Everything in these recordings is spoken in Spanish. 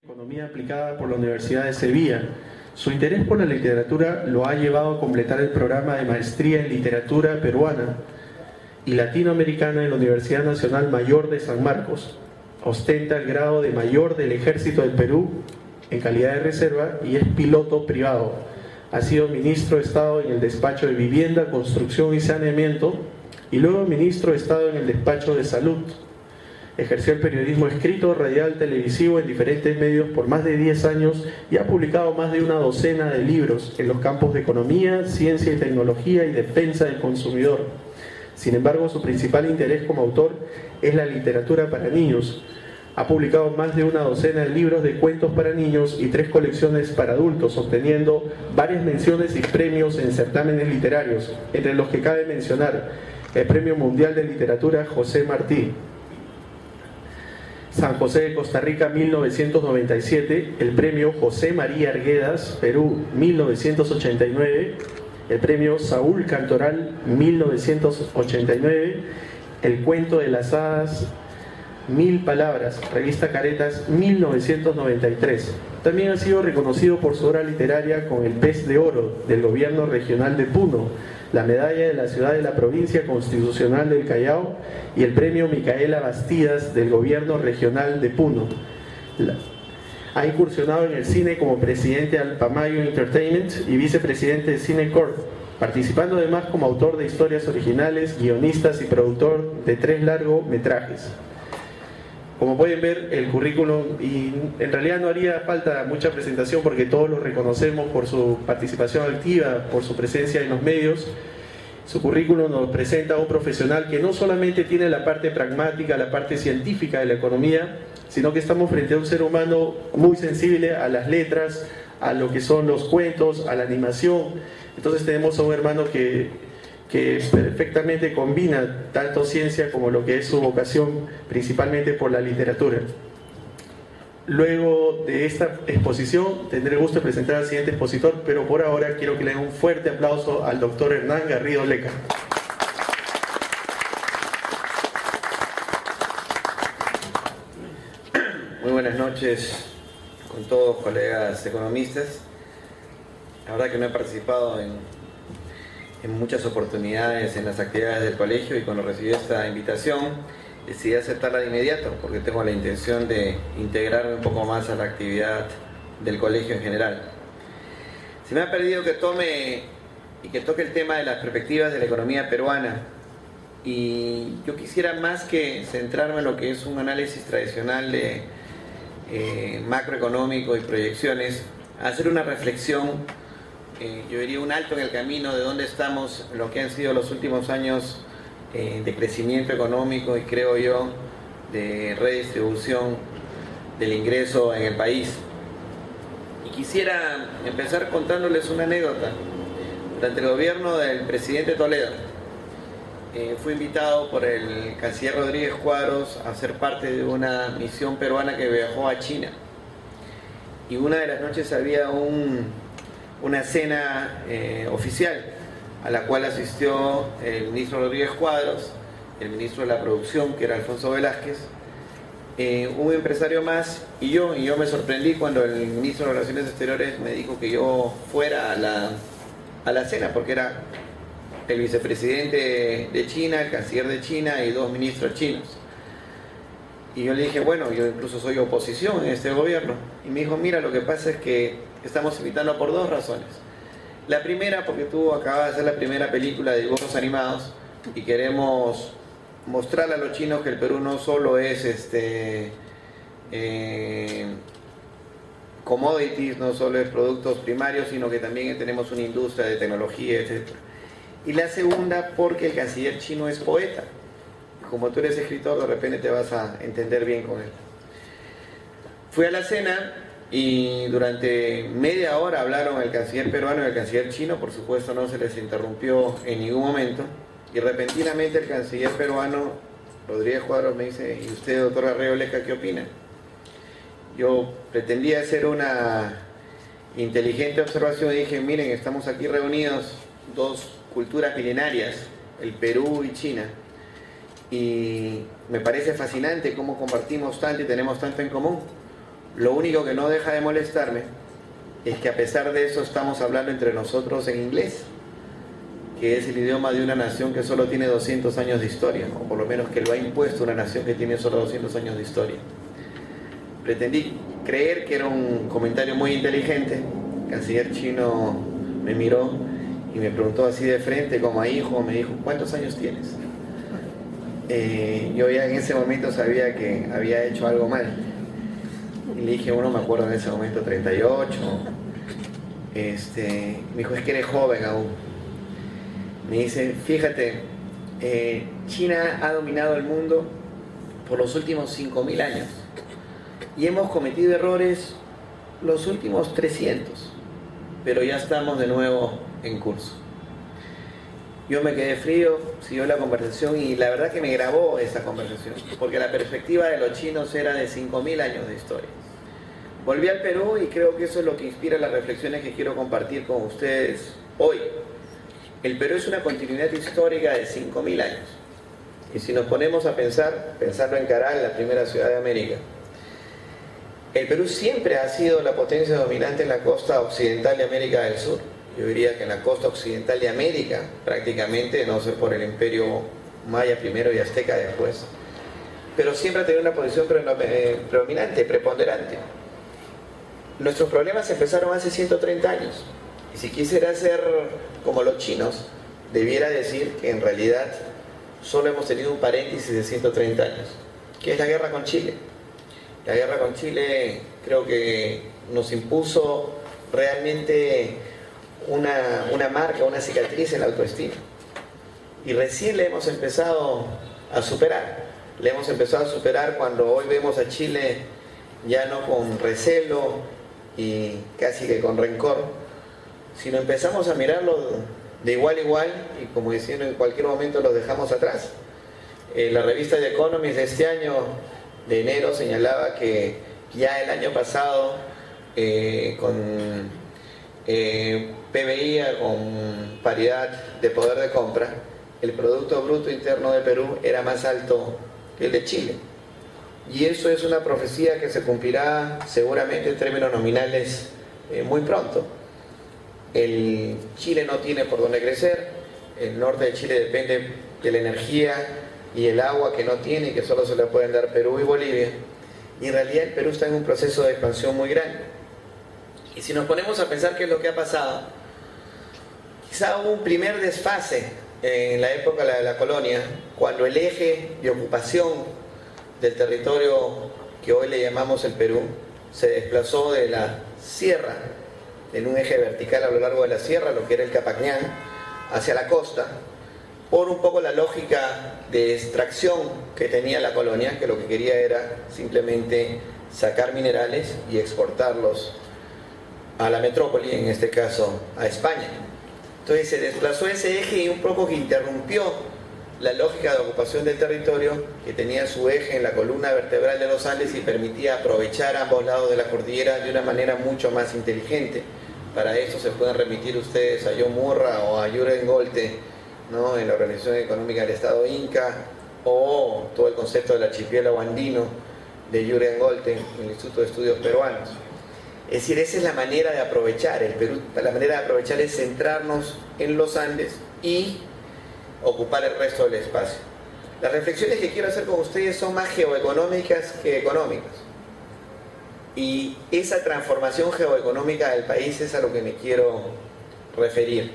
Economía aplicada por la Universidad de Sevilla. Su interés por la literatura lo ha llevado a completar el programa de maestría en literatura peruana y latinoamericana en la Universidad Nacional Mayor de San Marcos. Ostenta el grado de mayor del Ejército del Perú en calidad de reserva y es piloto privado. Ha sido ministro de Estado en el despacho de Vivienda, Construcción y Saneamiento y luego ministro de Estado en el despacho de Salud. Ejerció el periodismo escrito, radial, televisivo en diferentes medios por más de 10 años y ha publicado más de una docena de libros en los campos de economía, ciencia y tecnología y defensa del consumidor. Sin embargo, su principal interés como autor es la literatura para niños. Ha publicado más de una docena de libros de cuentos para niños y 3 colecciones para adultos, obteniendo varias menciones y premios en certámenes literarios, entre los que cabe mencionar el Premio Mundial de Literatura José Martí, San José de Costa Rica 1997, el Premio José María Arguedas, Perú 1989, el Premio Saúl Cantoral 1989, el Cuento de las Hadas 1000 Palabras, Revista Caretas 1993. También ha sido reconocido por su obra literaria con el Pez de Oro del Gobierno Regional de Puno, la Medalla de la Ciudad de la Provincia Constitucional del Callao y el Premio Micaela Bastidas del Gobierno Regional de Puno. Ha incursionado en el cine como presidente de Alpamayo Entertainment y vicepresidente de Cinecorp, participando además como autor de historias originales, guionistas y productor de 3 largometrajes. Como pueden ver, el currículum, y en realidad no haría falta mucha presentación porque todos lo reconocemos por su participación activa, por su presencia en los medios. Su currículum nos presenta a un profesional que no solamente tiene la parte pragmática, la parte científica de la economía, sino que estamos frente a un ser humano muy sensible a las letras, a lo que son los cuentos, a la animación. Entonces tenemos a un hermano que perfectamente combina tanto ciencia como lo que es su vocación, principalmente por la literatura. Luego de esta exposición tendré el gusto de presentar al siguiente expositor, pero por ahora quiero que le den un fuerte aplauso al doctor Hernán Garrido Leca. Muy buenas noches con todos, colegas economistas. La verdad que no he participado en muchas oportunidades en las actividades del colegio y cuando recibí esta invitación decidí aceptarla de inmediato porque tengo la intención de integrarme un poco más a la actividad del colegio en general. Se me ha pedido que tome y que toque el tema de las perspectivas de la economía peruana y yo quisiera más que centrarme en lo que es un análisis tradicional de macroeconómico y proyecciones, hacer una reflexión. Yo diría un alto en el camino de dónde estamos, lo que han sido los últimos años de crecimiento económico y creo yo de redistribución del ingreso en el país. Y quisiera empezar contándoles una anécdota. Durante el gobierno del presidente Toledo fui invitado por el canciller Rodríguez Cuadros a ser parte de una misión peruana que viajó a China. Y una de las noches había una cena oficial a la cual asistió el ministro Rodríguez Cuadros, el ministro de la Producción, que era Alfonso Velázquez, un empresario más y yo me sorprendí cuando el ministro de Relaciones Exteriores me dijo que yo fuera a la cena, porque era el vicepresidente de China, el canciller de China y 2 ministros chinos. Y yo le dije, bueno, yo incluso soy oposición en este gobierno. Y me dijo, mira, lo que pasa es que estamos invitando por 2 razones. La primera, porque tú acabas de hacer la primera película de dibujos animados y queremos mostrarle a los chinos que el Perú no solo es commodities, no solo es productos primarios, sino que también tenemos una industria de tecnología, etc. Y la segunda, porque el canciller chino es poeta. Como tú eres escritor, de repente te vas a entender bien con él. Fui a la cena y durante media hora hablaron el canciller peruano y el canciller chino, por supuesto no se les interrumpió en ningún momento, y repentinamente el canciller peruano, Rodríguez Cuadros, me dice, ¿y usted, doctor Garrido Leca, qué opina? Yo pretendía hacer una inteligente observación y dije, miren, estamos aquí reunidos 2 culturas milenarias, el Perú y China, y me parece fascinante cómo compartimos tanto y tenemos tanto en común. Lo único que no deja de molestarme es que a pesar de eso estamos hablando entre nosotros en inglés, que es el idioma de una nación que solo tiene 200 años de historia, o por lo menos que lo ha impuesto una nación que tiene solo 200 años de historia. Pretendí creer que era un comentario muy inteligente. El canciller chino me miró y me preguntó así de frente, como a hijo, me dijo, ¿cuántos años tienes? Yo ya en ese momento sabía que había hecho algo mal. Y le dije, bueno, me acuerdo en ese momento 38. Me dijo, es que eres joven aún. Me dice, fíjate, China ha dominado el mundo por los últimos 5.000 años y hemos cometido errores los últimos 300, pero ya estamos de nuevo en curso. Yo me quedé frío, siguió la conversación y la verdad que me grabó esa conversación, porque la perspectiva de los chinos era de 5.000 años de historia. Volví al Perú y creo que eso es lo que inspira las reflexiones que quiero compartir con ustedes hoy. El Perú es una continuidad histórica de 5.000 años. Y si nos ponemos a pensarlo en Caral, la primera ciudad de América, el Perú siempre ha sido la potencia dominante en la costa occidental de América del Sur. Yo diría que en la costa occidental de América, prácticamente, no sé, por el imperio maya primero y azteca después. Pero siempre ha tenido una posición predominante, preponderante. Nuestros problemas empezaron hace 130 años. Y si quisiera ser como los chinos, debiera decir que en realidad solo hemos tenido un paréntesis de 130 años, que es la guerra con Chile. La guerra con Chile creo que nos impuso realmente una marca, una cicatriz en la autoestima. Y recién le hemos empezado a superar. Le hemos empezado a superar cuando hoy vemos a Chile ya no con recelo y casi que con rencor, sino empezamos a mirarlo de igual a igual y como diciendo en cualquier momento los dejamos atrás. La revista The Economist de este año, de enero, señalaba que ya el año pasado con PBI, con paridad de poder de compra, el Producto Bruto Interno de Perú era más alto que el de Chile. Y eso es una profecía que se cumplirá seguramente en términos nominales muy pronto. El Chile no tiene por dónde crecer, el norte de Chile depende de la energía y el agua que no tiene y que solo se le pueden dar Perú y Bolivia, y en realidad el Perú está en un proceso de expansión muy grande. Y si nos ponemos a pensar qué es lo que ha pasado, quizá hubo un primer desfase en la época de la colonia, cuando el eje de ocupación del territorio que hoy le llamamos el Perú se desplazó de la sierra, en un eje vertical a lo largo de la sierra, lo que era el Capacñán, hacia la costa, por un poco la lógica de extracción que tenía la colonia, que lo que quería era simplemente sacar minerales y exportarlos a la metrópoli, en este caso a España. Entonces se desplazó ese eje y un poco que interrumpió la lógica de ocupación del territorio, que tenía su eje en la columna vertebral de los Andes y permitía aprovechar ambos lados de la cordillera de una manera mucho más inteligente. Para eso se pueden remitir ustedes a John Murra o a Jürgen Golte, ¿no?, en la Organización Económica del Estado Inca, o todo el concepto del archipiélago andino de Jürgen Golte en el Instituto de Estudios Peruanos. Es decir, esa es la manera de aprovechar el Perú. La manera de aprovechar es centrarnos en los Andes y ocupar el resto del espacio. Las reflexiones que quiero hacer con ustedes son más geoeconómicas que económicas. Y esa transformación geoeconómica del país es a lo que me quiero referir.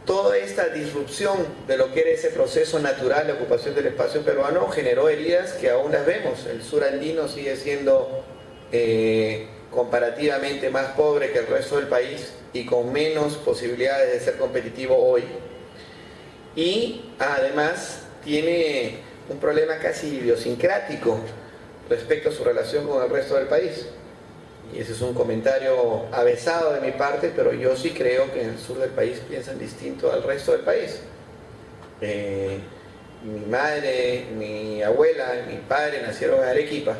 Toda esta disrupción de lo que era ese proceso natural de ocupación del espacio peruano generó heridas que aún las vemos. El sur andino sigue siendo comparativamente más pobre que el resto del país y con menos posibilidades de ser competitivo hoy. Y además tiene un problema casi idiosincrático respecto a su relación con el resto del país. Y ese es un comentario avesado de mi parte, pero yo sí creo que en el sur del país piensan distinto al resto del país. Mi madre, mi abuela, mi padre nacieron en Arequipa.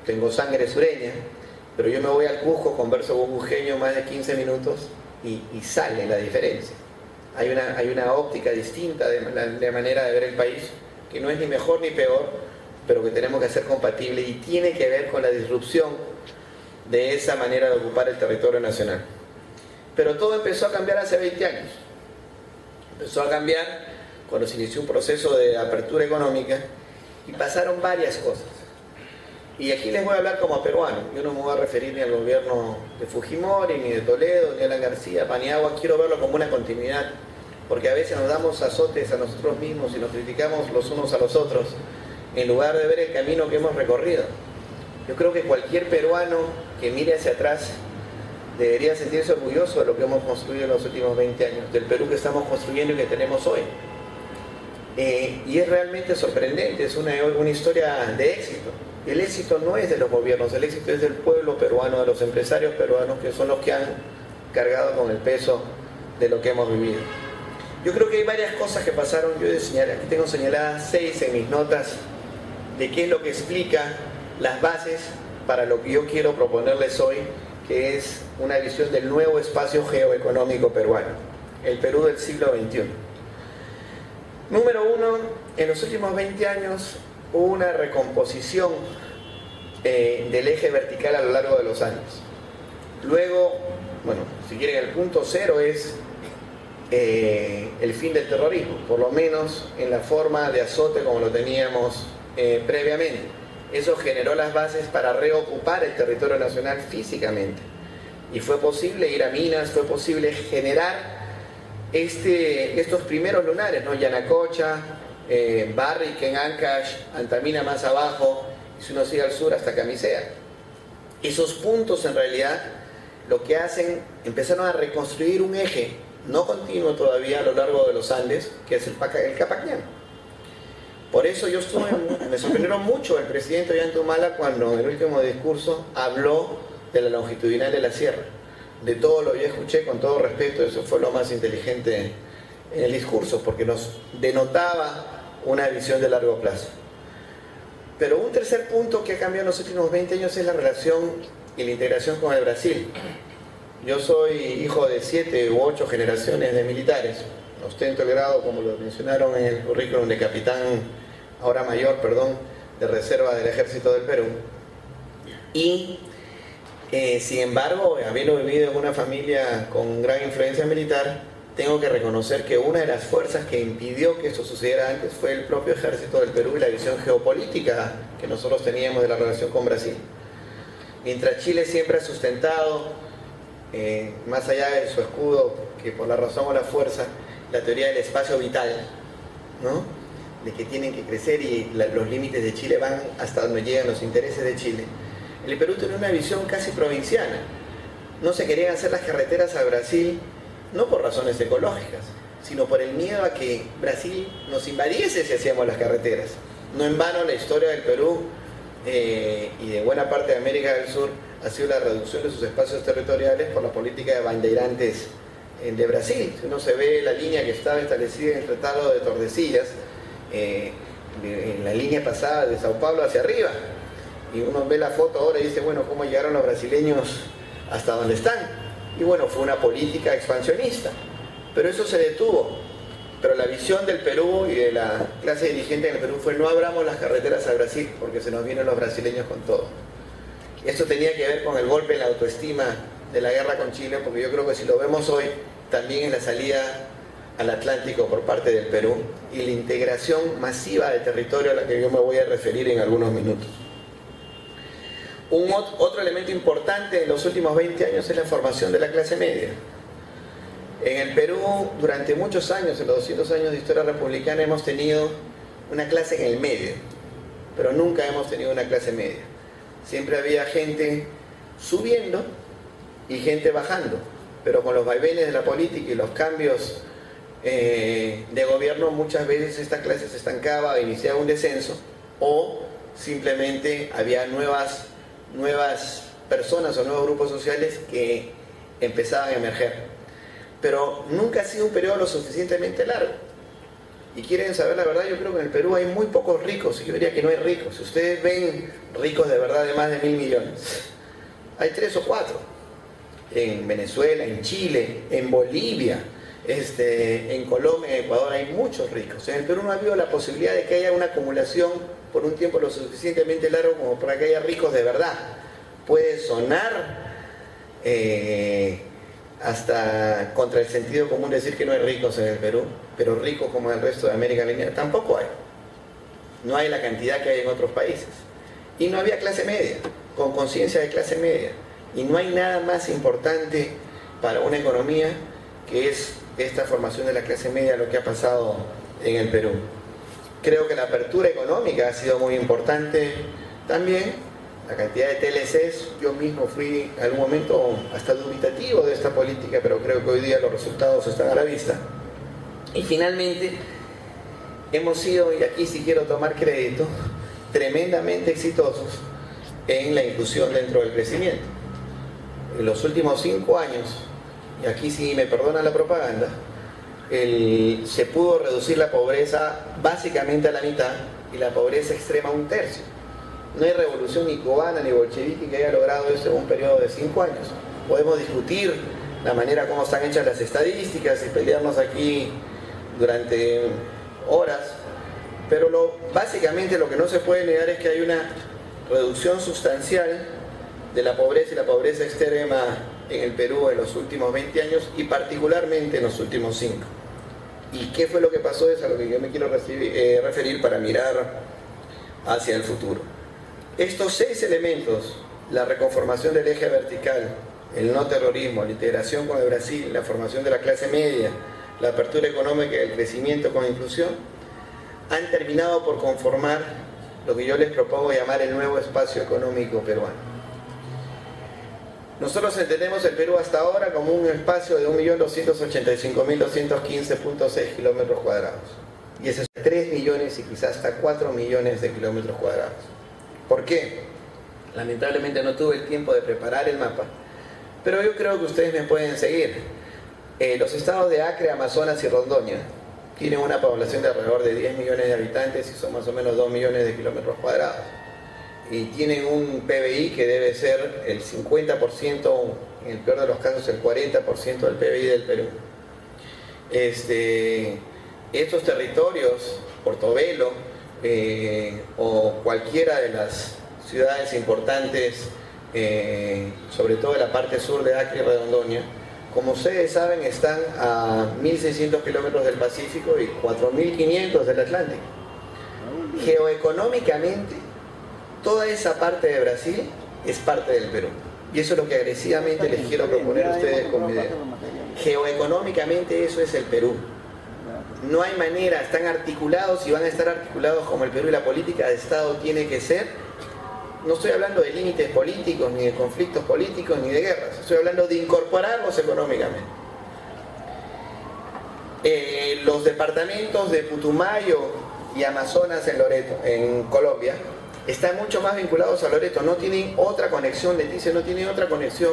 Tengo sangre sureña, pero yo me voy al Cusco, converso con un cusqueño más de 15 minutos y sale la diferencia. Hay una óptica distinta de manera de ver el país, que no es ni mejor ni peor, pero que tenemos que hacer compatible y tiene que ver con la disrupción de esa manera de ocupar el territorio nacional. Pero todo empezó a cambiar hace 20 años. Empezó a cambiar cuando se inició un proceso de apertura económica y pasaron varias cosas. Y aquí les voy a hablar como peruano. Yo no me voy a referir ni al gobierno de Fujimori, ni de Toledo, ni a Alan García, Paniagua. Quiero verlo como una continuidad, porque a veces nos damos azotes a nosotros mismos y nos criticamos los unos a los otros, en lugar de ver el camino que hemos recorrido. Yo creo que cualquier peruano que mire hacia atrás debería sentirse orgulloso de lo que hemos construido en los últimos 20 años, del Perú que estamos construyendo y que tenemos hoy. Y es realmente sorprendente, es una historia de éxito. El éxito no es de los gobiernos, el éxito es del pueblo peruano, de los empresarios peruanos, que son los que han cargado con el peso de lo que hemos vivido. Yo creo que hay varias cosas que pasaron. Aquí tengo señaladas 6 en mis notas de qué es lo que explica las bases para lo que yo quiero proponerles hoy, que es una visión del nuevo espacio geoeconómico peruano, el Perú del siglo XXI. Número 1, en los últimos 20 años hubo una recomposición del eje vertical a lo largo de los años. Luego, bueno, si quieren, el punto 0 es el fin del terrorismo, por lo menos en la forma de azote como lo teníamos previamente. Eso generó las bases para reocupar el territorio nacional físicamente. Y fue posible ir a minas, fue posible generar estos primeros lunares, ¿no? Yanacocha, Barrick, Ancash, Antamina más abajo, y si uno sigue al sur hasta Camisea. Esos puntos en realidad lo que hacen, empezaron a reconstruir un eje no continuo todavía a lo largo de los Andes, que es el Capacñán. Por eso me sorprendieron mucho el presidente Ollanta cuando en el último discurso habló de la longitudinal de la sierra. De todo lo que yo escuché, con todo respeto, eso fue lo más inteligente en el discurso, porque nos denotaba una visión de largo plazo. Pero un tercer punto que ha cambiado en los últimos 20 años es la relación y la integración con el Brasil. Yo soy hijo de 7 u 8 generaciones de militares. Ostento el grado, como lo mencionaron en el currículum, de capitán, ahora mayor, perdón, de reserva del Ejército del Perú. Y sin embargo, habiendo vivido en una familia con gran influencia militar, tengo que reconocer que una de las fuerzas que impidió que esto sucediera antes fue el propio Ejército del Perú y la visión geopolítica que nosotros teníamos de la relación con Brasil. Mientras Chile siempre ha sustentado, más allá de su escudo, que por la razón o la fuerza, la teoría del espacio vital, ¿no? De que tienen que crecer y los límites de Chile van hasta donde llegan los intereses de Chile. El Perú tenía una visión casi provinciana. No se querían hacer las carreteras a Brasil, no por razones ecológicas, sino por el miedo a que Brasil nos invadiese si hacíamos las carreteras. No en vano la historia del Perú y de buena parte de América del Sur ha sido la reducción de sus espacios territoriales por la política de bandeirantes de Brasil. Si uno se ve la línea que estaba establecida en el Tratado de Tordesillas, en la línea pasada de Sao Paulo hacia arriba, y uno ve la foto ahora y dice, bueno, ¿cómo llegaron los brasileños hasta donde están? Y bueno, fue una política expansionista, pero eso se detuvo. Pero la visión del Perú y de la clase dirigente en el Perú fue: no abramos las carreteras a Brasil porque se nos vienen los brasileños con todo. Esto tenía que ver con el golpe en la autoestima de la guerra con Chile, porque yo creo que si lo vemos hoy, también en la salida al Atlántico por parte del Perú y la integración masiva de territorio a la que yo me voy a referir en algunos minutos. Otro elemento importante en los últimos 20 años es la formación de la clase media. En el Perú, durante muchos años, en los 200 años de historia republicana, hemos tenido una clase en el medio, pero nunca hemos tenido una clase media. Siempre había gente subiendo y gente bajando, pero con los vaivenes de la política y los cambios de gobierno, muchas veces esta clase se estancaba, iniciaba un descenso, o simplemente había nuevas personas o nuevos grupos sociales que empezaban a emerger. Pero nunca ha sido un periodo lo suficientemente largo. Y quieren saber la verdad, yo creo que en el Perú hay muy pocos ricos, y yo diría que no hay ricos. Si ustedes ven ricos de verdad de más de 1.000 millones, hay 3 o 4. En Venezuela, en Chile, en Bolivia, En Colombia, en Ecuador hay muchos ricos. En el Perú no ha habido la posibilidad de que haya una acumulación por un tiempo lo suficientemente largo como para que haya ricos de verdad. Puede sonar hasta contra el sentido común decir que no hay ricos en el Perú, pero ricos como en el resto de América Latina tampoco hay. No hay la cantidad que hay en otros países. Y no había clase media, con conciencia de clase media. Y no hay nada más importante para una economía que es esta formación de la clase media, lo que ha pasado en el Perú. Creo que la apertura económica ha sido muy importante también. La cantidad de TLCs, yo mismo fui en algún momento hasta dubitativo de esta política, pero creo que hoy día los resultados están a la vista. Y finalmente, hemos sido, y aquí sí quiero tomar crédito, tremendamente exitosos en la inclusión dentro del crecimiento. En los últimos 5 años, y aquí sí me perdona la propaganda, se pudo reducir la pobreza básicamente a la mitad y la pobreza extrema a 1/3. No hay revolución ni cubana ni bolchevique que haya logrado eso en un periodo de 5 años. Podemos discutir la manera como están hechas las estadísticas y pelearnos aquí durante horas, pero básicamente lo que no se puede negar es que hay una reducción sustancial de la pobreza y la pobreza extrema en el Perú en los últimos 20 años y particularmente en los últimos 5. ¿Y qué fue lo que pasó? Es a lo que yo me quiero referir para mirar hacia el futuro. Estos 6 elementos, la reconformación del eje vertical, el no terrorismo, la integración con el Brasil, la formación de la clase media, la apertura económica y el crecimiento con inclusión, han terminado por conformar lo que yo les propongo llamar el nuevo espacio económico peruano. Nosotros entendemos el Perú hasta ahora como un espacio de 1.285.215.6 kilómetros cuadrados. Y ese es 3 millones y quizás hasta 4 millones de kilómetros cuadrados. ¿Por qué? Lamentablemente no tuve el tiempo de preparar el mapa, pero yo creo que ustedes me pueden seguir. Los estados de Acre, Amazonas y Rondônia tienen una población de alrededor de 10 millones de habitantes y son más o menos 2 millones de kilómetros cuadrados. Y tienen un PBI que debe ser el 50%, en el peor de los casos el 40% del PBI del Perú. Estos territorios, Portobelo o cualquiera de las ciudades importantes, sobre todo en la parte sur de Acre y Rondônia, como ustedes saben, están a 1.600 kilómetros del Pacífico y 4.500 del Atlántico. Geoeconómicamente, toda esa parte de Brasil es parte del Perú. Y eso es lo que agresivamente les quiero proponer a ustedes con mi idea. Geoeconómicamente eso es el Perú. No hay manera, están articulados y van a estar articulados como el Perú y la política de Estado tiene que ser. No estoy hablando de límites políticos, ni de conflictos políticos, ni de guerras. Estoy hablando de incorporarlos económicamente. Los departamentos de Putumayo y Amazonas en Loreto, en Colombia, están mucho más vinculados a Loreto. No tienen otra conexión, Leticia, no tienen otra conexión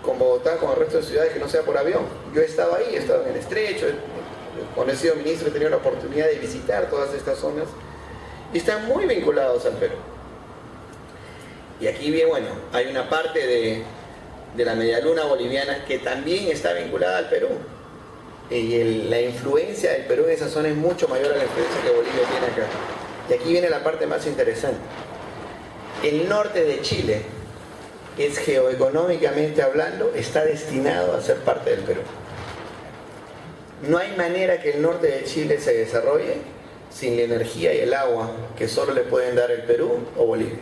con Bogotá, con el resto de ciudades que no sea por avión. Yo he estado ahí, he estado en el Estrecho, cuando he sido ministro he tenido la oportunidad de visitar todas estas zonas y están muy vinculados al Perú. Y aquí bien, bueno, hay una parte de la medialuna boliviana que también está vinculada al Perú. Y la influencia del Perú en esa zona es mucho mayor a la influencia que Bolivia tiene acá. Y aquí viene la parte más interesante. El norte de Chile es geoeconómicamente hablando, está destinado a ser parte del Perú. No hay manera que el norte de Chile se desarrolle sin la energía y el agua que solo le pueden dar el Perú o Bolivia.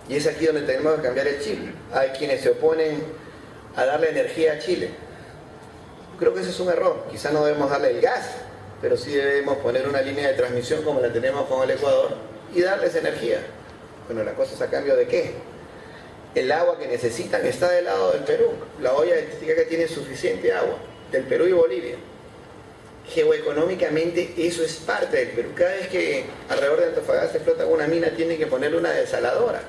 Y es aquí donde tenemos que cambiar el chip. Hay quienes se oponen a darle energía a Chile. Creo que ese es un error. Quizá no debemos darle el gas, pero sí debemos poner una línea de transmisión como la tenemos con el Ecuador y darles energía. Bueno, la cosa es a cambio de qué. El agua que necesitan está del lado del Perú. La olla eléctrica que tiene suficiente agua, del Perú y Bolivia. Geoeconómicamente eso es parte del Perú. Cada vez que alrededor de Antofagasta explota una mina, tienen que ponerle una desaladora,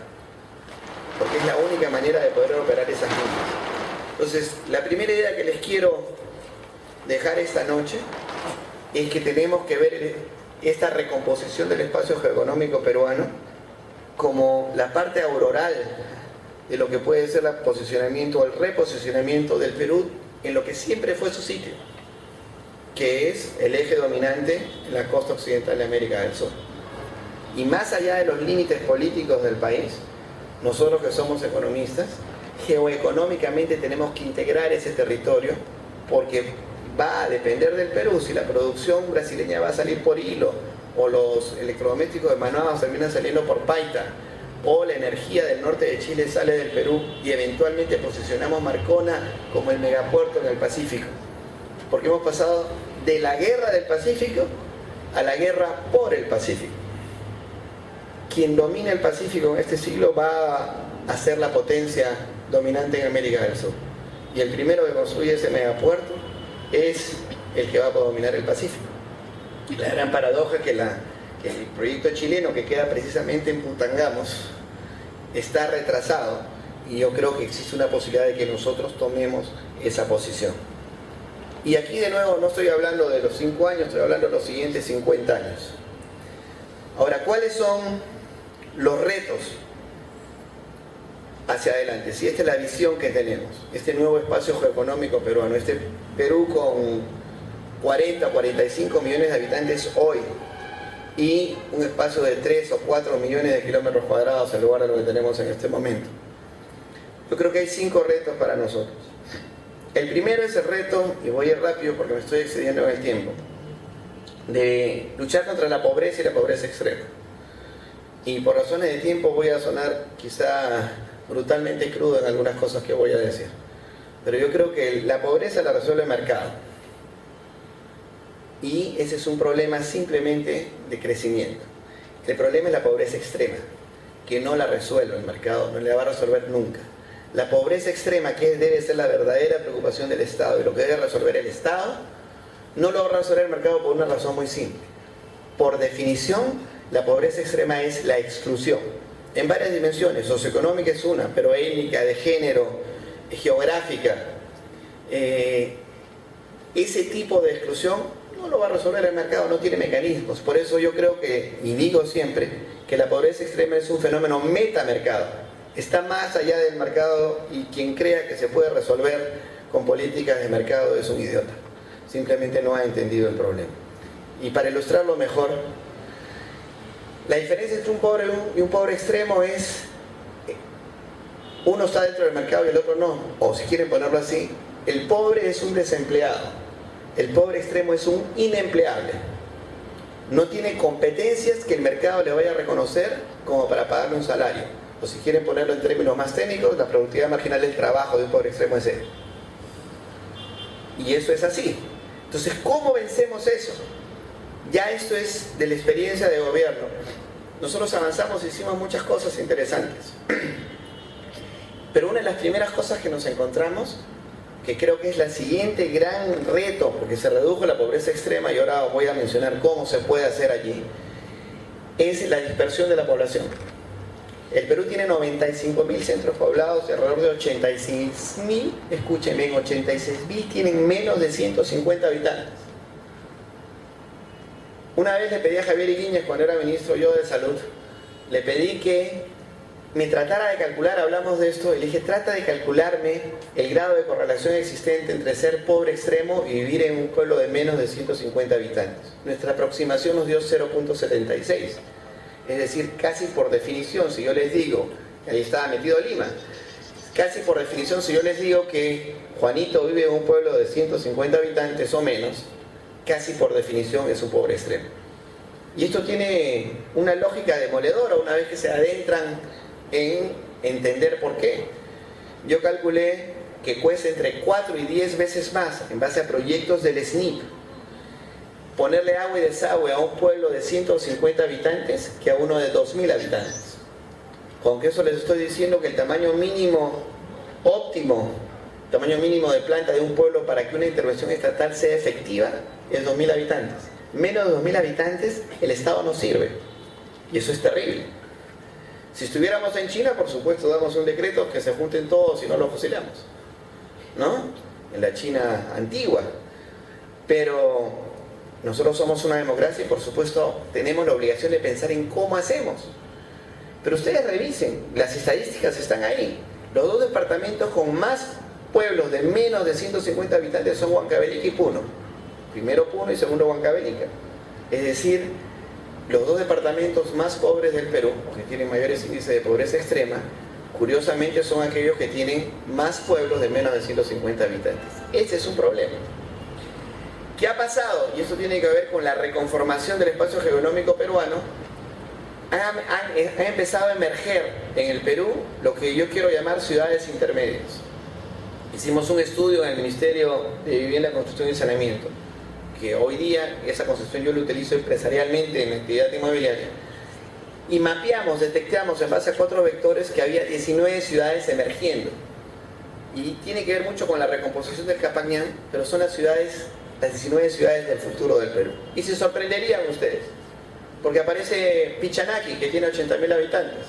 porque es la única manera de poder operar esas minas. Entonces, la primera idea que les quiero dejar esta noche es que tenemos que ver esta recomposición del espacio geoeconómico peruano como la parte auroral de lo que puede ser el posicionamiento o el reposicionamiento del Perú en lo que siempre fue su sitio. que es el eje dominante en la costa occidental de América del Sur. Y más allá de los límites políticos del país, nosotros que somos economistas, geoeconómicamente tenemos que integrar ese territorio, porque va a depender del Perú. Si la producción brasileña va a salir por hilo, o los electrodomésticos de Manaus terminan saliendo por Paita, o la energía del norte de Chile sale del Perú y eventualmente posicionamos Marcona como el megapuerto en el Pacífico, porque hemos pasado de la guerra del Pacífico a la guerra por el Pacífico. Quien domina el Pacífico en este siglo va a ser la potencia dominante en América del Sur, y el primero que construye ese megapuerto es el que va a dominar el Pacífico. Y la gran paradoja es que el proyecto chileno, que queda precisamente en Putangamos, está retrasado, y yo creo que existe una posibilidad de que nosotros tomemos esa posición. Y aquí de nuevo no estoy hablando de los 5 años, estoy hablando de los siguientes 50 años. Ahora, ¿cuáles son los retos hacia adelante? Si esta es la visión que tenemos, este nuevo espacio geoeconómico peruano, este Perú con 40 o 45 millones de habitantes hoy, y un espacio de 3 o 4 millones de kilómetros cuadrados en lugar de lo que tenemos en este momento. Yo creo que hay 5 retos para nosotros. El primero es el reto, y voy a ir rápido porque me estoy excediendo en el tiempo, de luchar contra la pobreza y la pobreza extrema. Y por razones de tiempo voy a sonar quizá brutalmente crudo en algunas cosas que voy a decir. Pero yo creo que la pobreza la resuelve el mercado. Y ese es un problema simplemente de crecimiento. El problema es la pobreza extrema, que no la resuelve el mercado, no la va a resolver nunca. La pobreza extrema, que debe ser la verdadera preocupación del Estado, y lo que debe resolver el Estado, no lo va a resolver el mercado por una razón muy simple. Por definición, la pobreza extrema es la exclusión, en varias dimensiones. Socioeconómica es una, pero étnica, de género, geográfica. Ese tipo de exclusión no lo va a resolver el mercado, no tiene mecanismos. Por eso yo creo que, y digo siempre, que la pobreza extrema es un fenómeno metamercado. Está más allá del mercado, y quien crea que se puede resolver con políticas de mercado es un idiota. Simplemente no ha entendido el problema. Y para ilustrarlo mejor, la diferencia entre un pobre y un pobre extremo es: uno está dentro del mercado y el otro no. O si quieren ponerlo así, el pobre es un desempleado. El pobre extremo es un inempleable. No tiene competencias que el mercado le vaya a reconocer como para pagarle un salario. O si quieren ponerlo en términos más técnicos, la productividad marginal del trabajo de un pobre extremo es cero. Y eso es así. Entonces, ¿cómo vencemos eso? Ya esto es de la experiencia de gobierno. Nosotros avanzamos y hicimos muchas cosas interesantes. Pero una de las primeras cosas que nos encontramos, que creo que es la siguiente gran reto, porque se redujo la pobreza extrema, y ahora voy a mencionar cómo se puede hacer allí, es la dispersión de la población. El Perú tiene 95.000 centros poblados y alrededor de 86.000, escuchen bien, 86.000 tienen menos de 150 habitantes. Una vez le pedí a Javier Iguíñez, cuando era ministro yo de Salud, le pedí que me tratara de calcular, hablamos de esto, y le dije: trata de calcularme el grado de correlación existente entre ser pobre extremo y vivir en un pueblo de menos de 150 habitantes. Nuestra aproximación nos dio 0.76. Es decir, casi por definición, si yo les digo, ahí estaba metido Lima, casi por definición, si yo les digo que Juanito vive en un pueblo de 150 habitantes o menos, casi por definición es un pobre extremo. Y esto tiene una lógica demoledora una vez que se adentran en entender por qué. Yo calculé que cuesta entre 4 y 10 veces más, en base a proyectos del SNIP, ponerle agua y desagüe a un pueblo de 150 habitantes que a uno de 2.000 habitantes. Con eso les estoy diciendo que el tamaño mínimo óptimo, tamaño mínimo de planta de un pueblo para que una intervención estatal sea efectiva es 2.000 habitantes. Menos de 2.000 habitantes, el Estado no sirve. Y eso es terrible. Si estuviéramos en China, por supuesto, damos un decreto que se junten todos y no los fusilamos, ¿no? En la China antigua. Pero nosotros somos una democracia y, por supuesto, tenemos la obligación de pensar en cómo hacemos. Pero ustedes revisen, las estadísticas están ahí. Los 2 departamentos con más pueblos de menos de 150 habitantes son Huancavelica y Puno. primero Puno y segundo Huancavelica. Es decir, los dos departamentos más pobres del Perú, que tienen mayores índices de pobreza extrema, curiosamente son aquellos que tienen más pueblos de menos de 150 habitantes. Este es un problema. ¿Qué ha pasado? Y esto tiene que ver con la reconformación del espacio geográfico peruano. Ha empezado a emerger en el Perú lo que yo quiero llamar ciudades intermedias. Hicimos un estudio en el Ministerio de Vivienda, Construcción y Saneamiento, que hoy día esa concepción yo la utilizo empresarialmente en la actividad inmobiliaria, y mapeamos, detectamos en base a 4 vectores que había 19 ciudades emergiendo. Y tiene que ver mucho con la recomposición del Capañán, pero son las 19 ciudades del futuro del Perú. Y se sorprenderían ustedes, porque aparece Pichanaki, que tiene 80.000 habitantes,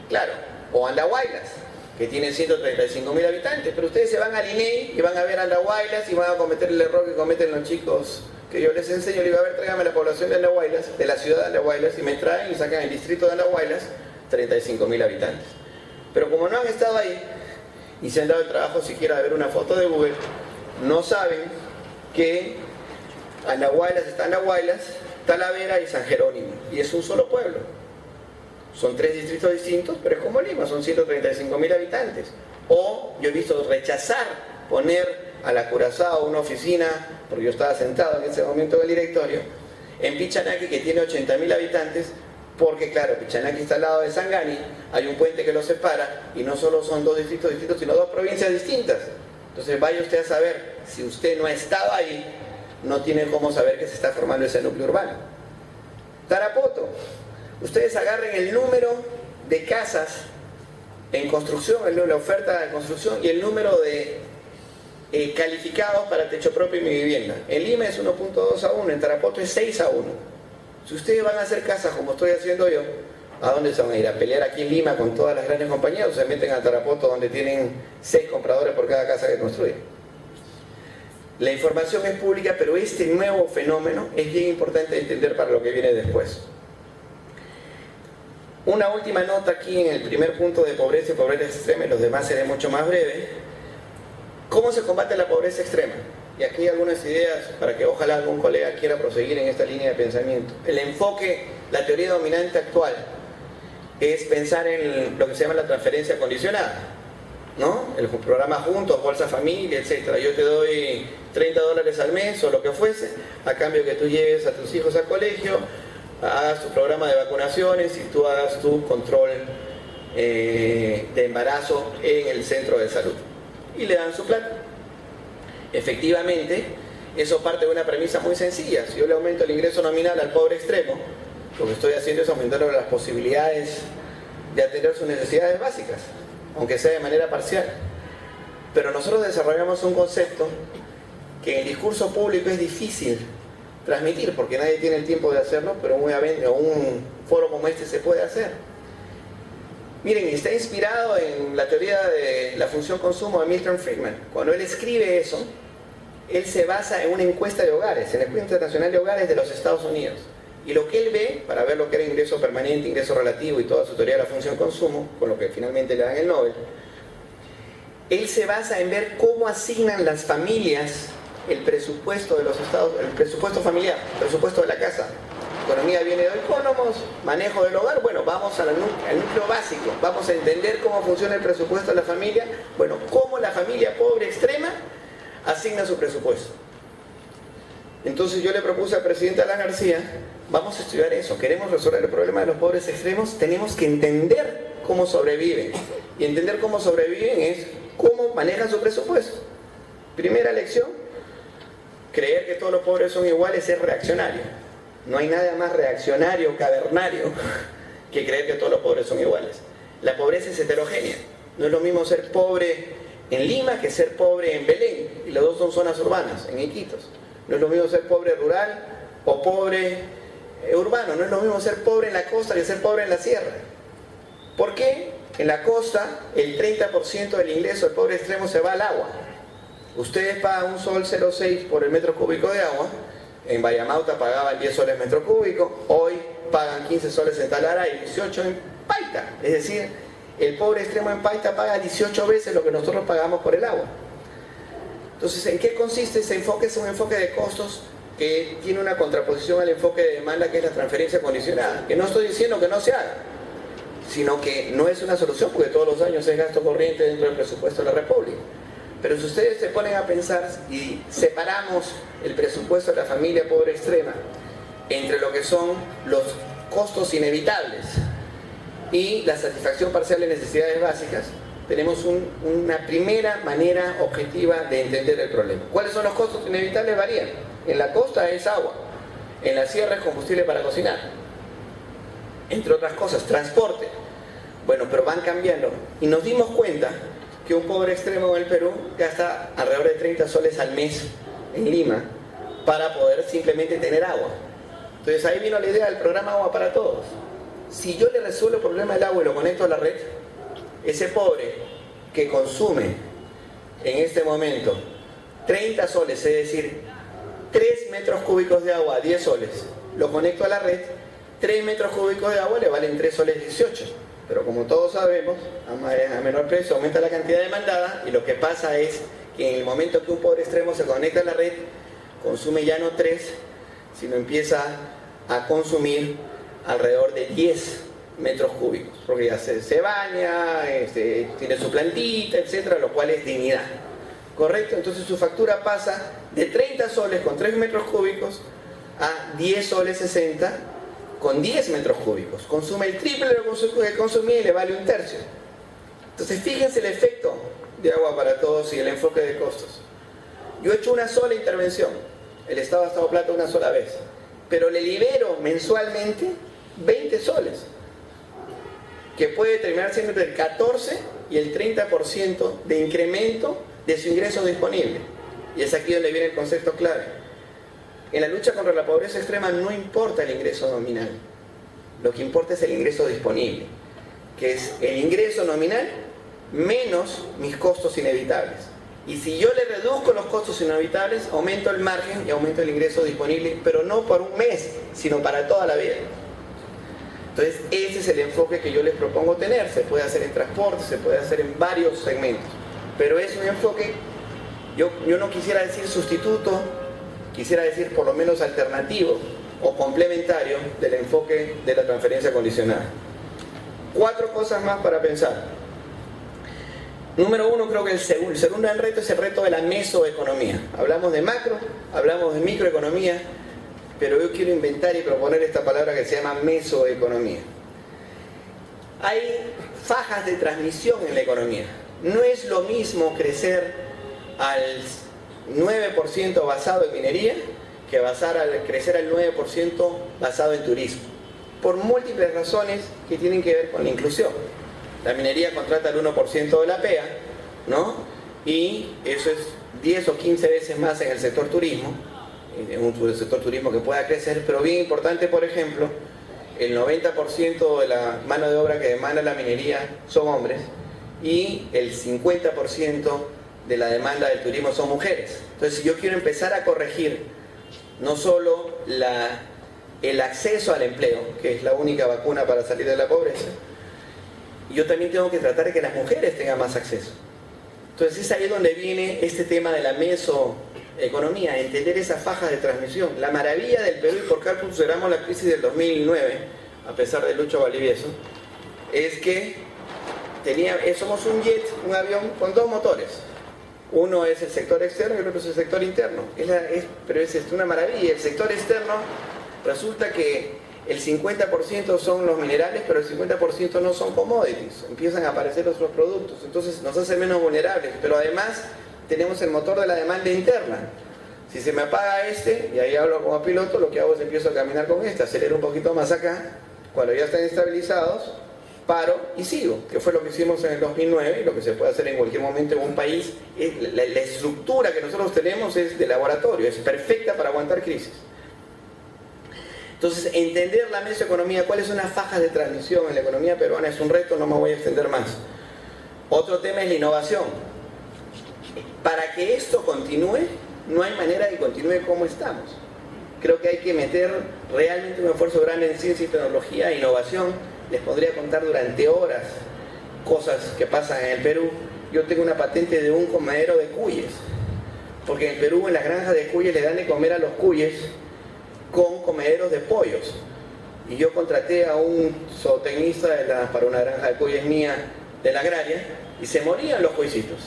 claro, o Andahuaylas, que tiene 135.000 habitantes, pero ustedes se van al INEI y van a ver Andahuaylas y van a cometer el error que cometen los chicos que yo les enseño. Le digo, a ver, tráigame la población de Andahuaylas, de la ciudad de Andahuaylas, y me traen y sacan el distrito de Andahuaylas, 35.000 habitantes. Pero como no han estado ahí y se han dado el trabajo siquiera de ver una foto de Google, no saben que Andahuaylas está Andahuaylas, Talavera y San Jerónimo, y es un solo pueblo. Son 3 distritos distintos, pero es como Lima, son 135.000 habitantes. O yo he visto rechazar poner a la Curazao una oficina, porque yo estaba sentado en ese momento en el directorio, en Pichanaki, que tiene 80.000 habitantes, porque claro, Pichanaki está al lado de Sangani, hay un puente que los separa, y no solo son 2 distritos distintos, sino 2 provincias distintas. Entonces vaya usted a saber, si usted no ha estado ahí, no tiene cómo saber que se está formando ese núcleo urbano. Tarapoto, ustedes agarren el número de casas en construcción, la oferta de construcción y el número de calificados para techo propio y mi vivienda. En Lima es 1.2 a 1, en Tarapoto es 6 a 1. Si ustedes van a hacer casas como estoy haciendo yo, ¿a dónde se van a ir? ¿A pelear aquí en Lima con todas las grandes compañías o se meten a Tarapoto donde tienen 6 compradores por cada casa que construyen? La información es pública, pero este nuevo fenómeno es bien importante de entender para lo que viene después. Una última nota aquí en el primer punto de pobreza y pobreza extrema, y los demás seré mucho más breve. ¿Cómo se combate la pobreza extrema? Y aquí hay algunas ideas para que ojalá algún colega quiera proseguir en esta línea de pensamiento. El enfoque, la teoría dominante actual, es pensar en lo que se llama la transferencia condicionada, ¿no? El programa Juntos, Bolsa Familia, etc. Yo te doy $30 al mes o lo que fuese, a cambio que tú lleves a tus hijos al colegio, hagas tu programa de vacunaciones y tú hagas tu control de embarazo en el centro de salud. Y le dan su plata. Efectivamente, eso parte de una premisa muy sencilla. Si yo le aumento el ingreso nominal al pobre extremo, lo que estoy haciendo es aumentarle las posibilidades de atender sus necesidades básicas, aunque sea de manera parcial. Pero nosotros desarrollamos un concepto que en el discurso público es difícil transmitir, porque nadie tiene el tiempo de hacerlo, pero en un foro como este se puede hacer. Miren, está inspirado en la teoría de la función consumo de Milton Friedman. Cuando él escribe eso, él se basa en una encuesta de hogares, en la encuesta internacional de hogares de los Estados Unidos. Y lo que él ve, para ver lo que era ingreso permanente, ingreso relativo y toda su teoría de la función consumo, con lo que finalmente le dan el Nobel, él se basa en ver cómo asignan las familias el presupuesto de los estados, el presupuesto familiar, el presupuesto de la casa. Economía viene de autónomos, manejo del hogar. Bueno, vamos al núcleo básico, vamos a entender cómo funciona el presupuesto de la familia. Bueno, cómo la familia pobre extrema asigna su presupuesto. Entonces yo le propuse al presidente Alan García, vamos a estudiar eso. Queremos resolver el problema de los pobres extremos, tenemos que entender cómo sobreviven. Y entender cómo sobreviven es cómo manejan su presupuesto. Primera lección, creer que todos los pobres son iguales es reaccionario. No hay nada más reaccionario, cavernario, que creer que todos los pobres son iguales. La pobreza es heterogénea. No es lo mismo ser pobre en Lima que ser pobre en Belén. Y las dos son zonas urbanas, en Iquitos. No es lo mismo ser pobre rural o pobre urbano. No es lo mismo ser pobre en la costa que ser pobre en la sierra. ¿Por qué? En la costa, el 30% del ingreso del pobre extremo se va al agua. Ustedes pagan un sol 0,6 por el metro cúbico de agua. En Vallamauta pagaban 10 soles metro cúbico, hoy pagan 15 soles en Talara y 18 en Paita. Es decir, el pobre extremo en Paita paga 18 veces lo que nosotros pagamos por el agua. Entonces, ¿en qué consiste ese enfoque? Es un enfoque de costos que tiene una contraposición al enfoque de demanda, que es la transferencia condicionada, que no estoy diciendo que no se haga, sino que no es una solución, porque todos los años es gasto corriente dentro del presupuesto de la República. Pero si ustedes se ponen a pensar y separamos el presupuesto de la familia pobre extrema entre lo que son los costos inevitables y la satisfacción parcial de necesidades básicas, tenemos una primera manera objetiva de entender el problema. ¿Cuáles son los costos inevitables? Varían. En la costa es agua, en la sierra es combustible para cocinar, entre otras cosas, transporte. Bueno, pero van cambiando. Y nos dimos cuenta que un pobre extremo en el Perú gasta alrededor de 30 soles al mes en Lima para poder simplemente tener agua. Entonces ahí vino la idea del programa Agua para Todos. Si yo le resuelvo el problema del agua y lo conecto a la red, ese pobre que consume en este momento 30 soles, es decir, 3 metros cúbicos de agua a 10 soles, lo conecto a la red, 3 metros cúbicos de agua le valen 3 soles 18. Pero como todos sabemos, a menor precio aumenta la cantidad demandada, y lo que pasa es que en el momento que un pobre extremo se conecta a la red, consume ya no 3, sino empieza a consumir alrededor de 10 metros cúbicos, porque ya se baña, tiene su plantita, etcétera, lo cual es dignidad. ¿Correcto? Entonces su factura pasa de 30 soles con 3 metros cúbicos a 10 soles 60 con 10 metros cúbicos. Consume el triple de lo que consumía y le vale un tercio. Entonces fíjense el efecto de Agua para Todos y el enfoque de costos. Yo he hecho una sola intervención, el Estado ha estado plata una sola vez, pero le libero mensualmente 20 soles, que puede terminar siendo entre el 14 y el 30% de incremento de su ingreso disponible. Y es aquí donde viene el concepto clave. En la lucha contra la pobreza extrema no importa el ingreso nominal, lo que importa es el ingreso disponible, que es el ingreso nominal menos mis costos inevitables. Y si yo le reduzco los costos inevitables, aumento el margen y aumento el ingreso disponible, pero no por un mes, sino para toda la vida. Entonces ese es el enfoque que yo les propongo tener. Se puede hacer en transporte, se puede hacer en varios segmentos, pero es un enfoque, yo no quisiera decir sustituto, quisiera decir por lo menos alternativo o complementario del enfoque de la transferencia condicionada. 4 cosas más para pensar. Número 1, creo que el segundo gran reto es el reto de la mesoeconomía. Hablamos de macro, hablamos de microeconomía, pero yo quiero inventar y proponer esta palabra que se llama mesoeconomía. Hay fajas de transmisión en la economía. No es lo mismo crecer al 9% basado en minería que crecer al 9% basado en turismo, por múltiples razones que tienen que ver con la inclusión. La minería contrata el 1% de la PEA, ¿no? Y eso es 10 o 15 veces más en el sector turismo, un sector turismo que pueda crecer, pero bien importante, por ejemplo, el 90% de la mano de obra que demanda la minería son hombres y el 50% de la demanda del turismo son mujeres. Entonces, si yo quiero empezar a corregir no solo el acceso al empleo, que es la única vacuna para salir de la pobreza, yo también tengo que tratar de que las mujeres tengan más acceso. Entonces es ahí donde viene este tema de la mesoeconomía, entender esas fajas de transmisión. La maravilla del Perú, y por qué superamos la crisis del 2009, a pesar de Lucho Valdivieso, es que somos un avión con 2 motores. Uno es el sector externo y el otro es el sector interno. Pero es una maravilla. El sector externo resulta que el 50% son los minerales, pero el 50% no son commodities. Empiezan a aparecer otros productos. Entonces nos hace menos vulnerables. Pero además tenemos el motor de la demanda interna. Si se me apaga y ahí hablo como piloto, lo que hago es empiezo a caminar con acelero un poquito más acá. Cuando ya están estabilizados, paro y sigo, que fue lo que hicimos en el 2009 y lo que se puede hacer en cualquier momento en un país. La estructura que nosotros tenemos es de laboratorio, es perfecta para aguantar crisis. Entonces, entender la mesoeconomía, cuáles son las fajas de transmisión en la economía peruana es un reto, no me voy a extender más. Otro tema es la innovación. Para que esto continúe, no hay manera de que continúe como estamos. Creo que hay que meter realmente un esfuerzo grande en ciencia y tecnología e innovación. Les podría contar durante horas cosas que pasan en el Perú. Yo tengo una patente de un comedero de cuyes, porque en el Perú, en las granjas de cuyes, le dan de comer a los cuyes con comederos de pollos. Y yo contraté a un zootecnista para una granja de pollos mía de la agraria y se morían los pollicitos.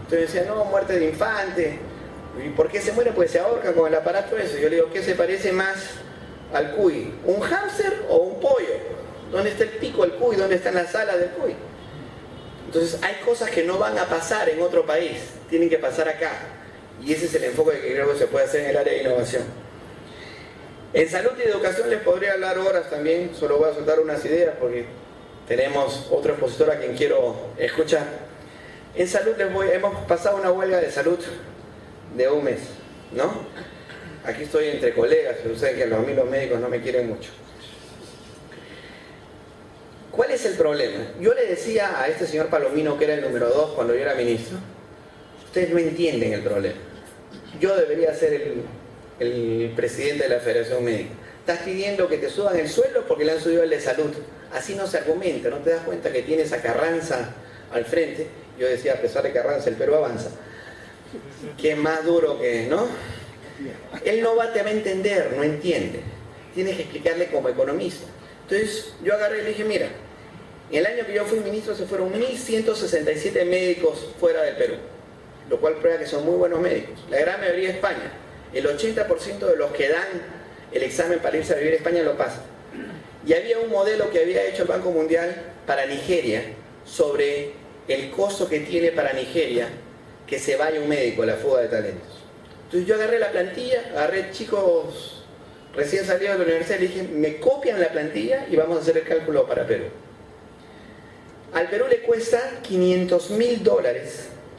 Entonces decía, no, muerte de infante. ¿Y por qué se muere? Pues se ahorcan con el aparato ese. Yo le digo, ¿qué se parece más al cuy? ¿Un hámster o un pollo? ¿Dónde está el pico del cuy? ¿Dónde están las alas del cuy? Entonces hay cosas que no van a pasar en otro país, tienen que pasar acá. Y ese es el enfoque que creo que se puede hacer en el área de innovación. En salud y educación les podría hablar horas también, solo voy a soltar unas ideas porque tenemos otro expositor a quien quiero escuchar. En salud hemos pasado una huelga de salud de un mes, ¿no? Aquí estoy entre colegas, pero ustedes que a mí los médicos no me quieren mucho. ¿Cuál es el problema? Yo le decía a este señor Palomino, que era el número 2 cuando yo era ministro, ustedes no entienden el problema. Yo debería ser el presidente de la Federación Médica. Estás pidiendo que te suban el sueldo porque le han subido el de salud. Así no se argumenta, no te das cuenta que tienes a Carranza al frente. Yo decía, a pesar de Carranza, el Perú avanza. Que es más duro que, ¿no? Él no te va a entender, no entiende. Tienes que explicarle como economista. Entonces yo agarré y le dije, mira, en el año que yo fui ministro se fueron 1.167 médicos fuera del Perú, lo cual prueba que son muy buenos médicos. La gran mayoría de España. El 80% de los que dan el examen para irse a vivir a España lo pasan. Y había un modelo que había hecho el Banco Mundial para Nigeria sobre el costo que tiene para Nigeria que se vaya un médico a la fuga de talentos. Entonces yo agarré la plantilla, agarré chicos recién salidos de la universidad y le dije, me copian la plantilla y vamos a hacer el cálculo para Perú. Al Perú le cuesta $500.000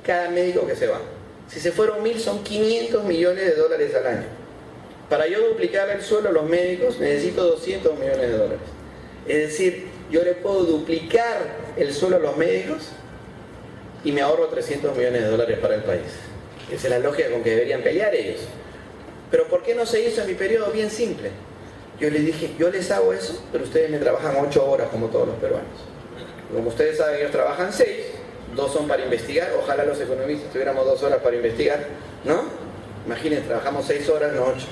cada médico que se va. Si se fueron 1.000 son $500 millones al año. Para yo duplicar el sueldo a los médicos necesito $200 millones. Es decir, yo le puedo duplicar el sueldo a los médicos y me ahorro $300 millones para el país. Esa es la lógica con que deberían pelear ellos. Pero ¿por qué no se hizo en mi periodo? Bien simple. Yo les dije, yo les hago eso, pero ustedes me trabajan 8 horas como todos los peruanos. Como ustedes saben, ellos trabajan 6, 2 son para investigar. Ojalá los economistas tuviéramos 2 horas para investigar, ¿no? Imaginen, trabajamos 6 horas, no 8.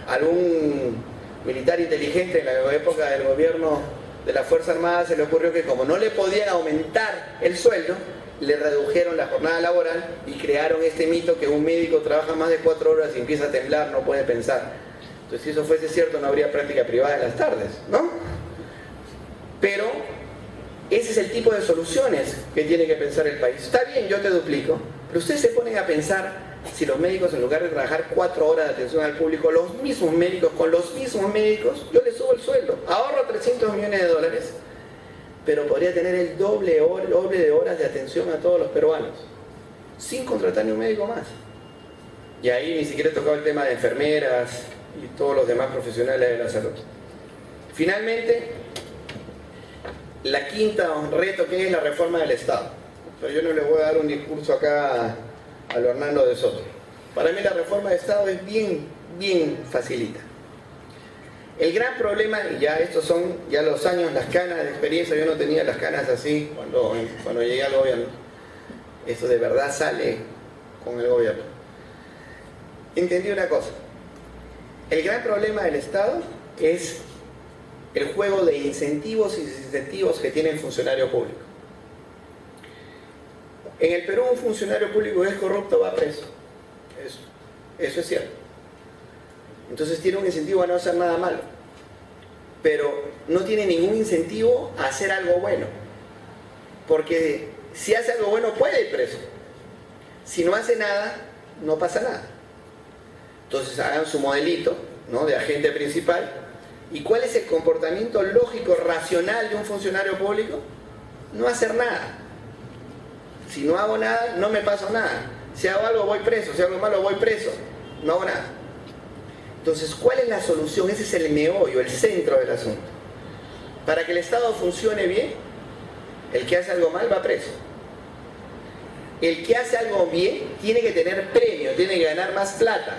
Algún militar inteligente en la época del gobierno de la Fuerza Armada se le ocurrió que como no le podían aumentar el sueldo, le redujeron la jornada laboral y crearon este mito que un médico trabaja más de 4 horas y empieza a temblar, no puede pensar. Entonces, si eso fuese cierto, no habría práctica privada en las tardes, ¿no? Pero ese es el tipo de soluciones que tiene que pensar el país. Está bien, yo te duplico, pero ustedes se ponen a pensar si los médicos, en lugar de trabajar 4 horas de atención al público, los mismos médicos, con los mismos médicos, yo les subo el sueldo, ahorro $300 millones, pero podría tener el doble de horas de atención a todos los peruanos, sin contratar ni un médico más. Y ahí ni siquiera he tocado el tema de enfermeras y todos los demás profesionales de la salud. Finalmente, la quinta reto que es la reforma del Estado. Pero yo no les voy a dar un discurso acá a lo Hernando de Soto. Para mí la reforma del Estado es bien facilita. El gran problema, y ya estos son ya los años, las canas de experiencia, yo no tenía las canas así cuando llegué al gobierno. Esto de verdad sale con el gobierno. Entendí una cosa. El gran problema del Estado es el juego de incentivos y desincentivos que tiene el funcionario público. En el Perú un funcionario público que es corrupto va preso. Eso es cierto. Entonces tiene un incentivo a no hacer nada malo. Pero no tiene ningún incentivo a hacer algo bueno. Porque si hace algo bueno puede ir preso. Si no hace nada, no pasa nada. Entonces hagan su modelito, ¿no?, de agente principal. ¿Y cuál es el comportamiento lógico, racional de un funcionario público? No hacer nada. Si no hago nada, no me pasa nada. Si hago algo, voy preso. Si hago algo malo, voy preso. No hago nada. Entonces, ¿cuál es la solución? Ese es el meollo, el centro del asunto. Para que el Estado funcione bien, el que hace algo mal va preso. El que hace algo bien tiene que tener premio, tiene que ganar más plata,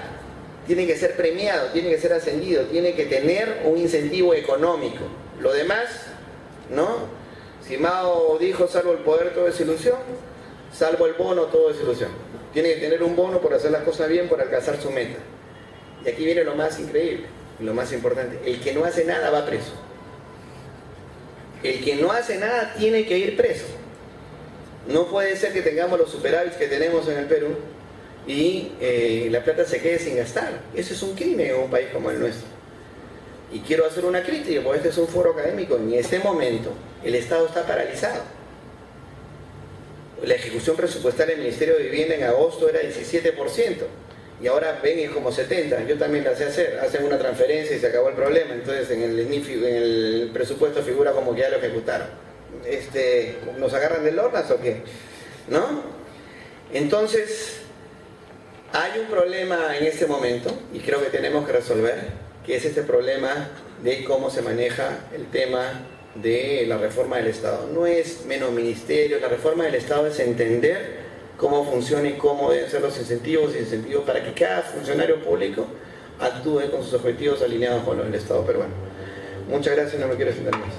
tiene que ser premiado, tiene que ser ascendido, tiene que tener un incentivo económico. Lo demás, ¿no? Si Mao dijo, salvo el poder todo es ilusión, salvo el bono todo es ilusión. Tiene que tener un bono por hacer las cosas bien, por alcanzar su meta. Y aquí viene lo más increíble. y lo más importante, el que no hace nada va preso. El que no hace nada tiene que ir preso. No puede ser que tengamos los superávits que tenemos en el Perú y la plata se quede sin gastar. Eso es un crimen en un país como el nuestro. Y quiero hacer una crítica, porque este es un foro académico. En este momento el Estado está paralizado. La ejecución presupuestaria del Ministerio de Vivienda en agosto era 17%. Y ahora ven es como 70%. Yo también la sé hacer. Hacen una transferencia y se acabó el problema. Entonces en el presupuesto figura como que ya lo ejecutaron. ¿Nos agarran del horno o qué? ¿No? Entonces, hay un problema en este momento y creo que tenemos que resolver, que es este problema de cómo se maneja el tema de la reforma del Estado. No es menos ministerio, la reforma del Estado es entender cómo funciona y cómo deben ser los incentivos para que cada funcionario público actúe con sus objetivos alineados con los del Estado peruano. Muchas gracias, no me quiero extender más.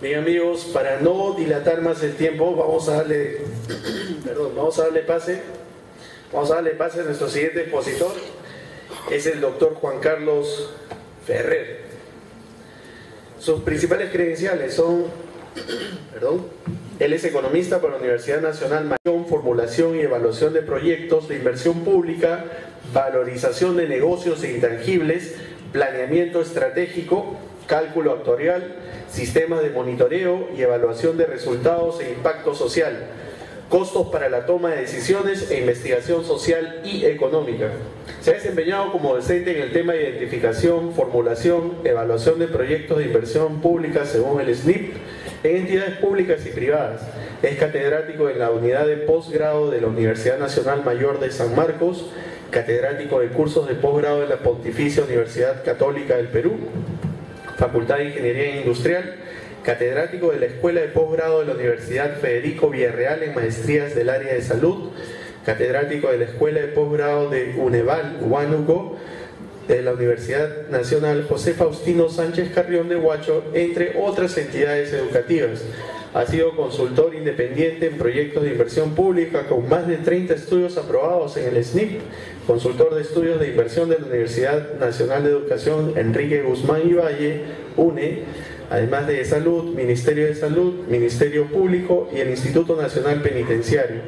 Bien, amigos, para no dilatar más el tiempo, vamos a darle pase a nuestro siguiente expositor. Es el doctor Juan Carlos Ferrer. Sus principales credenciales son, él es economista por la Universidad Nacional, formulación y evaluación de proyectos de inversión pública, valorización de negocios e intangibles, planeamiento estratégico, cálculo actuarial, sistemas de monitoreo y evaluación de resultados e impacto social, costos para la toma de decisiones e investigación social y económica. Se ha desempeñado como docente en el tema de identificación, formulación, evaluación de proyectos de inversión pública según el SNIP en entidades públicas y privadas. Es catedrático en la unidad de posgrado de la Universidad Nacional Mayor de San Marcos, catedrático de cursos de posgrado de la Pontificia Universidad Católica del Perú, Facultad de Ingeniería Industrial, catedrático de la Escuela de Posgrado de la Universidad Federico Villarreal en maestrías del área de salud, catedrático de la Escuela de Posgrado de UNEVAL, Huánuco, de la Universidad Nacional José Faustino Sánchez Carrión de Huacho, entre otras entidades educativas. Ha sido consultor independiente en proyectos de inversión pública con más de 30 estudios aprobados en el SNIP, consultor de estudios de inversión de la Universidad Nacional de Educación Enrique Guzmán y Valle, UNE, además de Salud, Ministerio de Salud, Ministerio Público y el Instituto Nacional Penitenciario.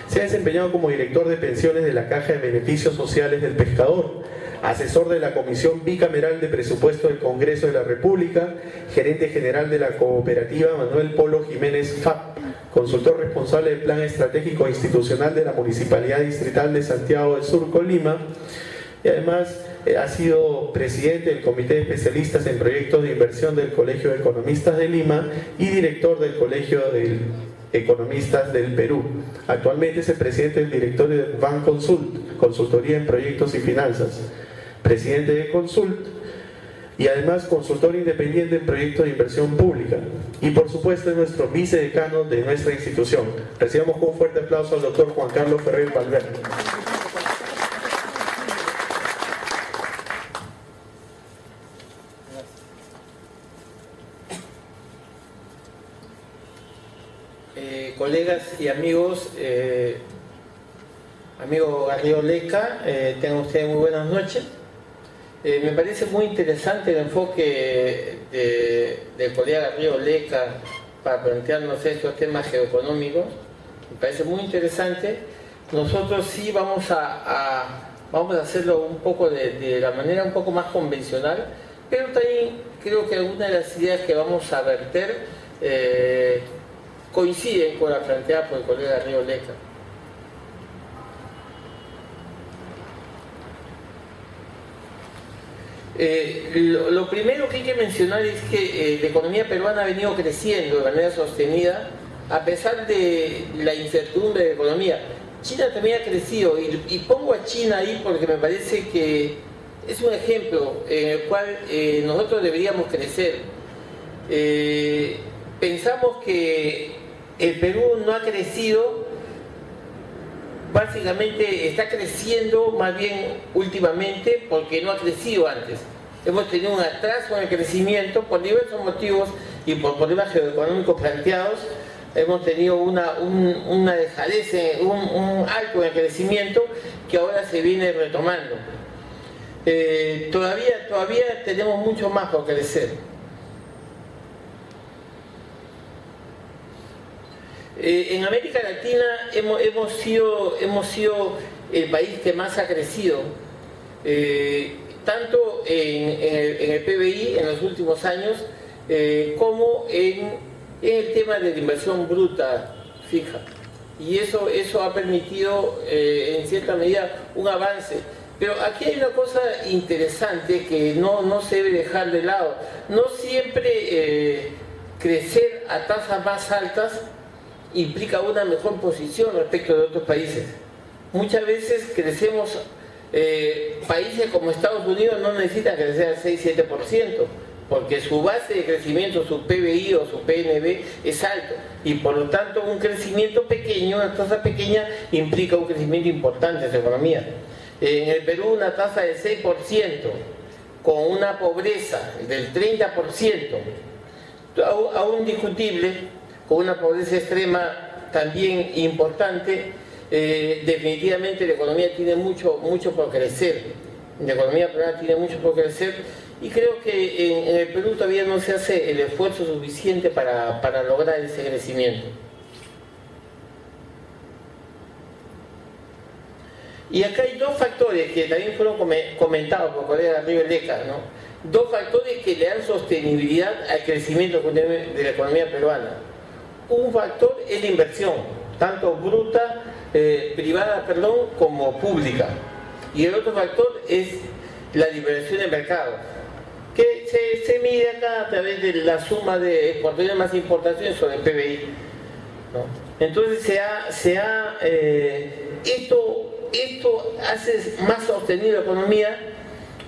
Se ha desempeñado como director de pensiones de la Caja de Beneficios Sociales del Pescador, asesor de la Comisión Bicameral de Presupuesto del Congreso de la República, gerente general de la cooperativa Manuel Polo Jiménez FAP, consultor responsable del Plan Estratégico Institucional de la Municipalidad Distrital de Santiago del Sur, Colima, y además ha sido presidente del Comité de Especialistas en Proyectos de Inversión del Colegio de Economistas de Lima y director del Colegio de Economistas del Perú. Actualmente es el presidente del directorio de Banconsult, consultoría en proyectos y finanzas, presidente de Consult y además consultor independiente en proyectos de inversión pública. Y por supuesto es nuestro vicedecano de nuestra institución. Recibamos con un fuerte aplauso al doctor Juan Carlos Ferrer Valverde. Colegas y amigos, amigo Garrido Leca, tengan ustedes muy buenas noches. Me parece muy interesante el enfoque del colega Garrido Leca para plantearnos estos temas geoeconómicos. Me parece muy interesante. Nosotros sí vamos a hacerlo un poco de la manera un poco más convencional, pero también creo que algunas de las ideas que vamos a verter coinciden con la planteada por el colega Garrido Leca. Lo primero que hay que mencionar es que la economía peruana ha venido creciendo de manera sostenida a pesar de la incertidumbre de la economía. China también ha crecido y pongo a China ahí porque me parece que es un ejemplo en el cual nosotros deberíamos crecer. Pensamos que el Perú no ha crecido, básicamente está creciendo más bien últimamente porque no ha crecido antes. Hemos tenido un atraso en el crecimiento por diversos motivos y por problemas geoeconómicos planteados, hemos tenido una dejadez, un alto en el crecimiento que ahora se viene retomando. Todavía tenemos mucho más por crecer. En América Latina hemos sido el país que más ha crecido, tanto en el PBI en los últimos años, como en el tema de la inversión bruta fija. Y eso ha permitido en cierta medida un avance. Pero aquí hay una cosa interesante que no se debe dejar de lado. No siempre crecer a tasas más altas implica una mejor posición respecto de otros países. Muchas veces crecemos, países como Estados Unidos no necesitan crecer al 6-7%, porque su base de crecimiento, su PBI o su PNB es alto, y por lo tanto un crecimiento pequeño, una tasa pequeña, implica un crecimiento importante en su economía. En el Perú una tasa del 6%, con una pobreza del 30%, aún discutible, con una pobreza extrema también importante. Definitivamente la economía tiene mucho por crecer, la economía peruana tiene mucho por crecer, y creo que en el Perú todavía no se hace el esfuerzo suficiente para lograr ese crecimiento. Y acá hay dos factores que también fueron comentados por el colega Garrido Leca, ¿no? Dos factores que le dan sostenibilidad al crecimiento de la economía peruana. Un factor es la inversión, tanto bruta, privada, como pública. Y el otro factor es la liberación del mercado, que se mide acá a través de la suma de exportaciones más importaciones sobre el PBI, ¿no? Entonces esto hace más sostenible la economía,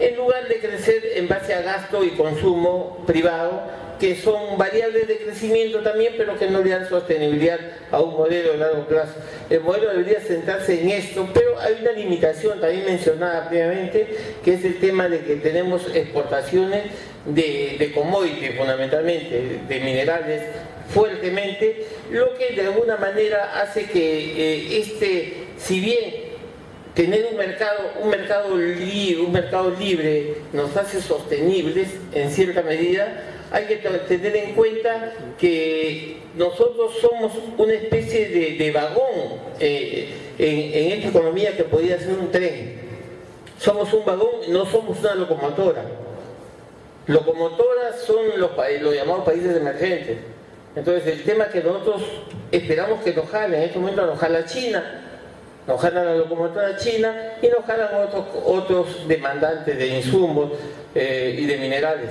en lugar de crecer en base a gasto y consumo privado, que son variables de crecimiento también, pero que no le dan sostenibilidad a un modelo de largo plazo. El modelo debería centrarse en esto, pero hay una limitación también mencionada previamente, que es el tema de que tenemos exportaciones de commodities, fundamentalmente de minerales, fuertemente, lo que de alguna manera hace que si bien tener un mercado libre nos hace sostenibles en cierta medida, hay que tener en cuenta que nosotros somos una especie de vagón en esta economía que podría ser un tren. Somos un vagón, no somos una locomotora. Locomotoras son los llamados países emergentes. Entonces el tema que nosotros esperamos que nos jale, en este momento nos jala China, nos jalan la locomotora china y nos jalan otros demandantes de insumos y de minerales.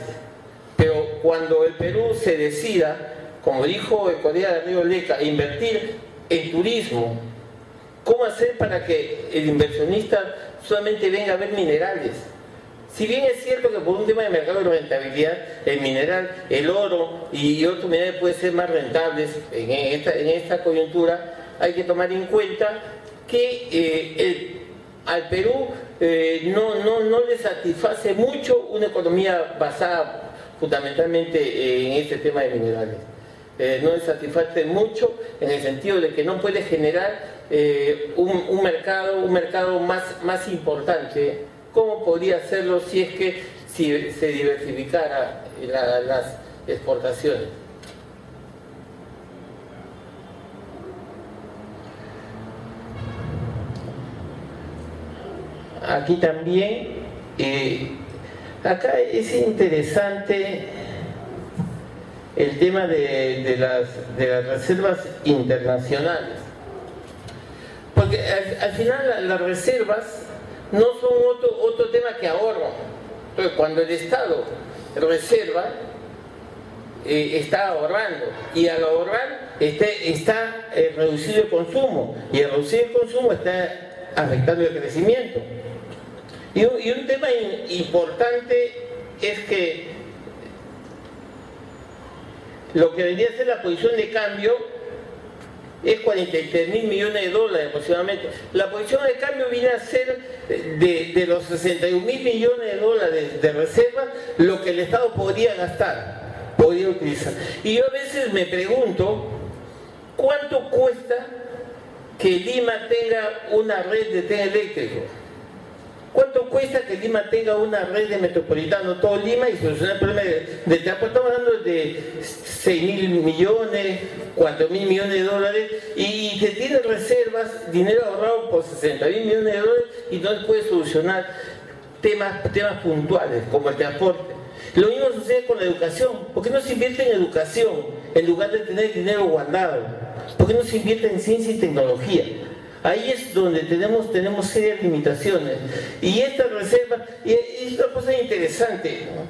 Pero cuando el Perú se decida, como dijo el colega Garrido Leca, invertir en turismo, ¿cómo hacer para que el inversionista solamente venga a ver minerales? Si bien es cierto que por un tema de mercado de rentabilidad, el mineral, el oro y otros minerales pueden ser más rentables en esta coyuntura, hay que tomar en cuenta que al Perú no le satisface mucho una economía basada fundamentalmente en este tema de minerales. No le satisface mucho en el sentido de que no puede generar un mercado más importante, como podría hacerlo si se diversificara las exportaciones. Aquí también, acá es interesante el tema de las reservas internacionales, porque al final las reservas no son otro tema que ahorro. Entonces, cuando el Estado reserva, está ahorrando, y al ahorrar está reduciendo el consumo, y al reducir el consumo está afectando el crecimiento. Y un tema importante es que lo que debería ser la posición de cambio es 43.000 millones de dólares aproximadamente. La posición de cambio viene a ser de los 61.000 millones de dólares de reserva lo que el Estado podría gastar, podría utilizar. Y yo a veces me pregunto ¿Cuánto cuesta que Lima tenga una red de tren eléctrico? ¿Cuánto cuesta que Lima tenga una red de metropolitano, todo Lima, y solucionar el problema de transporte? Estamos hablando de 6.000 millones, 4.000 millones de dólares, y se tiene reservas, dinero ahorrado por 60.000 millones de dólares, y no se puede solucionar temas puntuales como el transporte. Lo mismo sucede con la educación. ¿Por qué no se invierte en educación en lugar de tener dinero guardado? ¿Por qué no se invierte en ciencia y tecnología? Ahí es donde tenemos serias limitaciones. Y esta reserva, y es una cosa interesante, ¿no?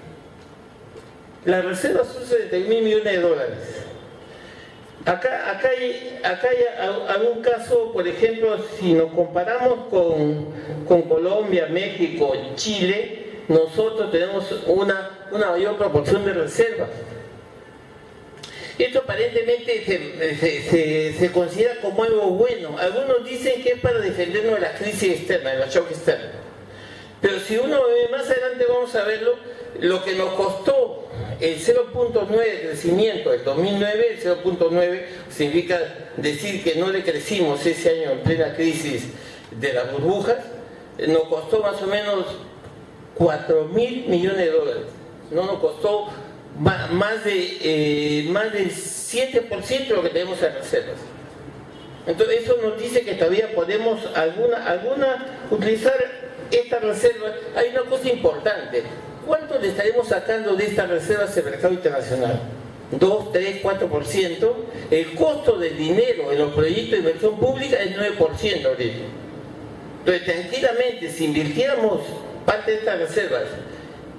La reserva son 70.000 millones de dólares. Acá hay algún caso, por ejemplo, si nos comparamos con Colombia, México, Chile, nosotros tenemos una mayor proporción de reservas. Esto aparentemente se considera como algo bueno. Algunos dicen que es para defendernos de la crisis externa, de los shocks externos. Pero si uno más adelante vamos a verlo, lo que nos costó el 0.9 de crecimiento del 2009, el 0.9 significa decir que no le crecimos ese año en plena crisis de las burbujas, nos costó más o menos 4.000 millones de dólares. No nos costó más del 7% de lo que tenemos en reservas. Entonces eso nos dice que todavía podemos utilizar esta reserva. Hay una cosa importante: ¿cuánto le estaremos sacando de estas reservas al mercado internacional? 2, 3, 4%. El costo del dinero en los proyectos de inversión pública es 9% ahorita. Entonces, tranquilamente, si invirtiéramos parte de estas reservas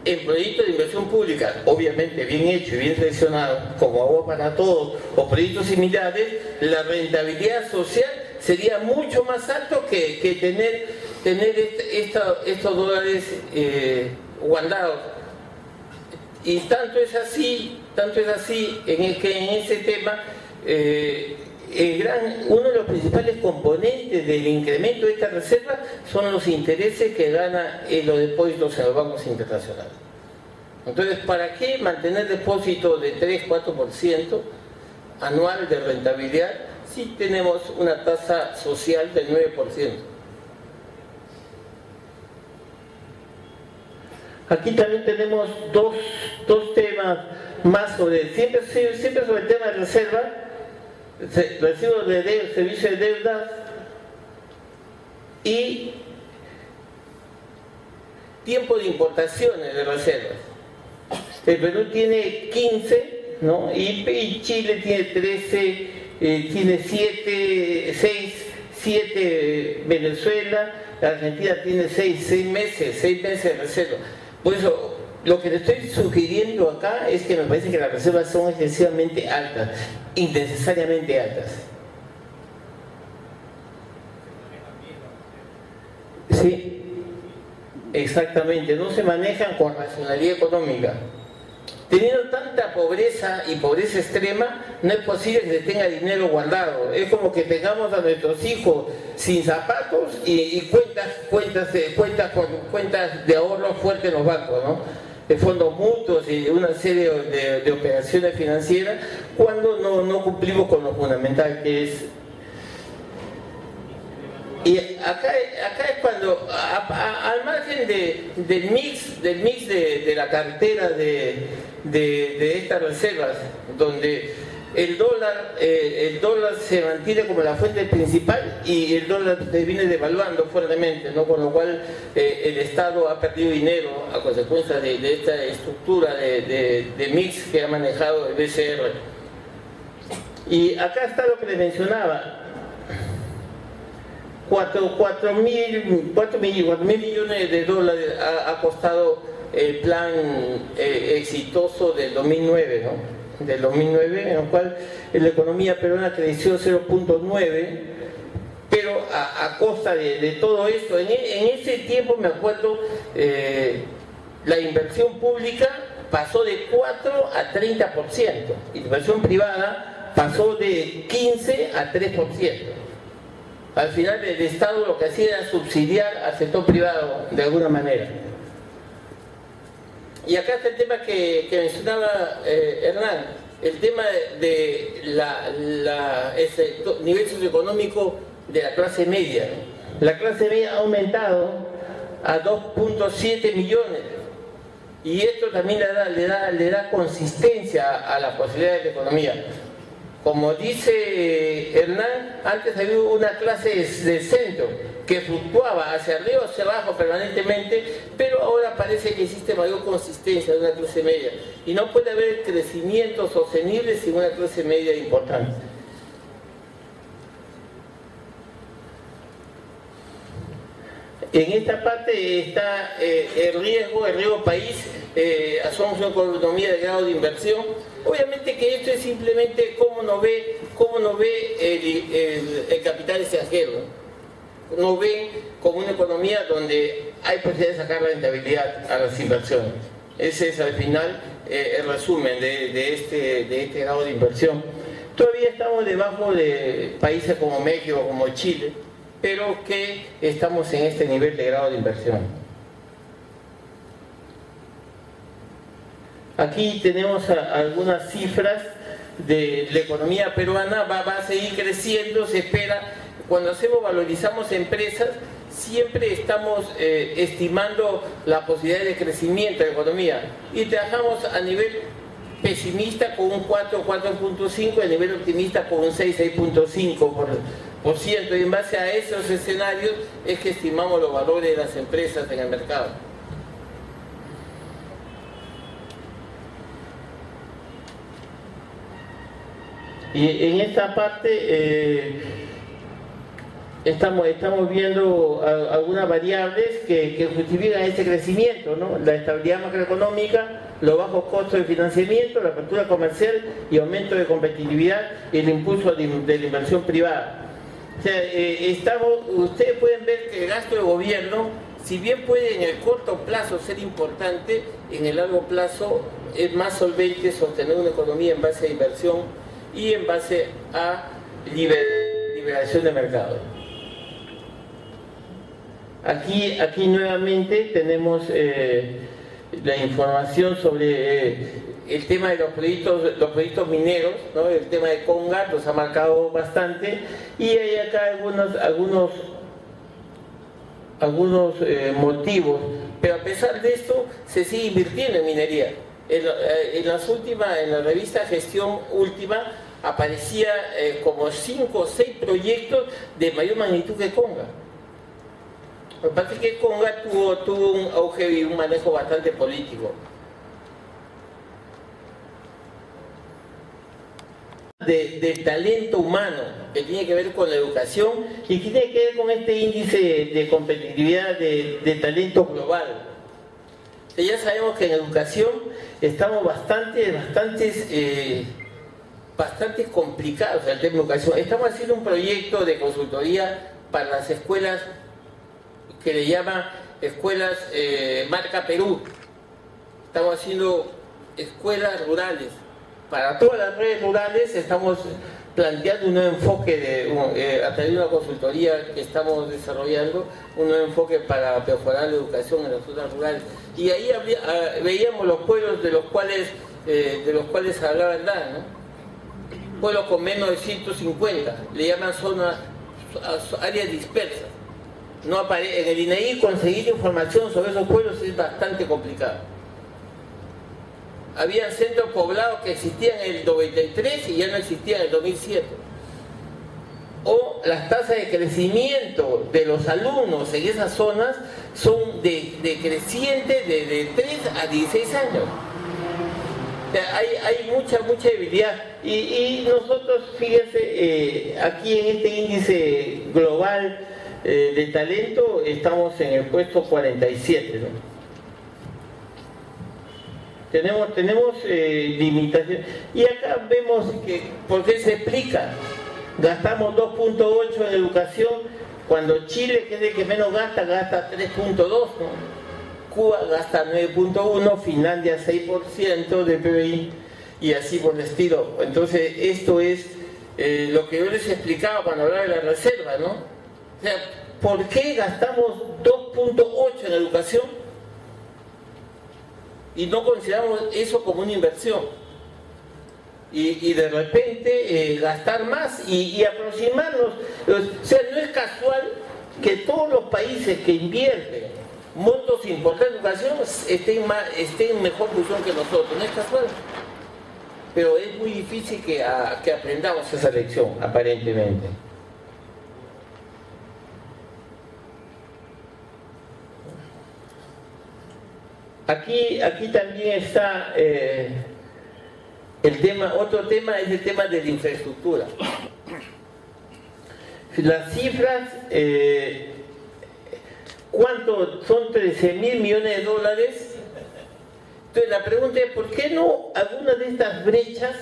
en proyectos de inversión pública, obviamente bien hecho y bien seleccionado, como Agua para Todos o proyectos similares, la rentabilidad social sería mucho más alto que tener estos dólares guardados. Y tanto es así que en ese tema uno de los principales componentes del incremento de esta reserva son los intereses que gana los depósitos en los bancos internacionales. Entonces, ¿para qué mantener depósitos de 3-4% anual de rentabilidad si tenemos una tasa social del 9%? Aquí también tenemos dos temas más siempre sobre el tema de reserva. Recibos de deuda, servicio de deuda y tiempo de importaciones de reservas. El Perú tiene 15, ¿no? Y Chile tiene 13, tiene 7 Venezuela, Argentina tiene 6 meses de reserva. Por eso, lo que le estoy sugiriendo acá es que me parece que las reservas son excesivamente altas, innecesariamente altas. Sí, exactamente, no se manejan con racionalidad económica. Teniendo tanta pobreza y pobreza extrema, no es posible que se tenga dinero guardado. Es como que tengamos a nuestros hijos sin zapatos y cuentas de ahorro fuertes en los bancos, ¿no? De fondos mutuos y una serie de operaciones financieras, cuando no cumplimos con lo fundamental que es. Y acá es cuando, al margen del mix de la cartera de estas reservas, donde el dólar se mantiene como la fuente principal y el dólar se viene devaluando fuertemente, ¿no? Con lo cual el Estado ha perdido dinero a consecuencia de esta estructura de mix que ha manejado el BCR. Y acá está lo que les mencionaba: 4.000 millones de dólares ha costado el plan exitoso del 2009, ¿no? Del 2009, en el cual la economía peruana creció 0.9, pero a costa de todo esto. En ese tiempo, me acuerdo, la inversión pública pasó de 4 a 30%, y la inversión privada pasó de 15 a 3%. Al final, el Estado lo que hacía era subsidiar al sector privado de alguna manera. Y acá está el tema que mencionaba Hernán. el tema de ese nivel socioeconómico de la clase media. La clase media ha aumentado a 2.7 millones y esto también le da consistencia a las posibilidades de la economía. Como dice Hernán, antes había una clase del centro que fluctuaba hacia arriba o hacia abajo permanentemente, pero ahora parece que existe mayor consistencia de una clase media y no puede haber crecimiento sostenible sin una clase media importante. En esta parte está el riesgo país, somos una economía de grado de inversión. Obviamente que esto es simplemente cómo nos ve el capital extranjero. Nos ve como una economía donde hay posibilidad de sacar rentabilidad a las inversiones. Ese es al final el resumen de este grado de inversión. Todavía estamos debajo de países como México, como Chile, pero que estamos en este nivel de grado de inversión. Aquí tenemos algunas cifras de la economía peruana, va a seguir creciendo, se espera. Cuando valorizamos empresas, siempre estamos estimando la posibilidad de crecimiento de la economía y trabajamos a nivel pesimista con un 4.5, a nivel optimista con un 6.5%, y en base a esos escenarios es que estimamos los valores de las empresas en el mercado. Y en esta parte estamos viendo algunas variables que justifican este crecimiento, ¿no? La estabilidad macroeconómica, los bajos costos de financiamiento, la apertura comercial y aumento de competitividad y el impulso de la inversión privada. O sea, ustedes pueden ver que el gasto de gobierno, si bien puede en el corto plazo ser importante, en el largo plazo es más solvente sostener una economía en base a inversión y en base a liberación de mercado. Aquí nuevamente tenemos la información sobre el tema de los proyectos mineros, ¿no? El tema de Conga nos ha marcado bastante, y hay acá algunos motivos, pero a pesar de esto se sigue invirtiendo en minería. En la revista Gestión Última aparecía como 5 o 6 proyectos de mayor magnitud que Conga. Me parece que Conga tuvo un auge y un manejo bastante político. De talento humano, que tiene que ver con la educación y que tiene que ver con este índice de competitividad de talento global. Ya sabemos que en educación estamos bastante complicados en el tema de educación. Estamos haciendo un proyecto de consultoría para las escuelas que le llaman escuelas marca Perú. Estamos haciendo escuelas rurales. Para todas las redes rurales estamos planteando un nuevo enfoque a través de una consultoría que estamos desarrollando, un nuevo enfoque para mejorar la educación en las zonas rurales. Y ahí veíamos los pueblos de los cuales hablaba Hernán, ¿no? Pueblos con menos de 150, le llaman áreas dispersas. En el INEI conseguir información sobre esos pueblos es bastante complicado. Habían centros poblados que existían en el 93 y ya no existían en el 2007. O las tasas de crecimiento de los alumnos en esas zonas son decrecientes de 3 a 16 años. O sea, hay mucha debilidad. Y nosotros, fíjense, aquí en este índice global de talento estamos en el puesto 47, ¿no? Tenemos limitaciones. Y acá vemos por qué se explica. Gastamos 2.8 en educación, cuando Chile, que es el que menos gasta 3.2, ¿no? Cuba gasta 9.1, Finlandia 6% del PBI, y así por el estilo. Entonces, esto es lo que yo les explicaba cuando hablaba de la reserva, ¿no? O sea, ¿por qué gastamos 2.8 en educación y no consideramos eso como una inversión? y de repente gastar más y aproximarnos. O sea, no es casual que todos los países que invierten montos importantes en educación estén en mejor posición que nosotros, no es casual. Pero es muy difícil que aprendamos esa lección, aparentemente. Aquí también está otro tema es el tema de la infraestructura. Las cifras, ¿cuánto? Son 13.000 millones de dólares. Entonces la pregunta es, ¿por qué no algunas de estas brechas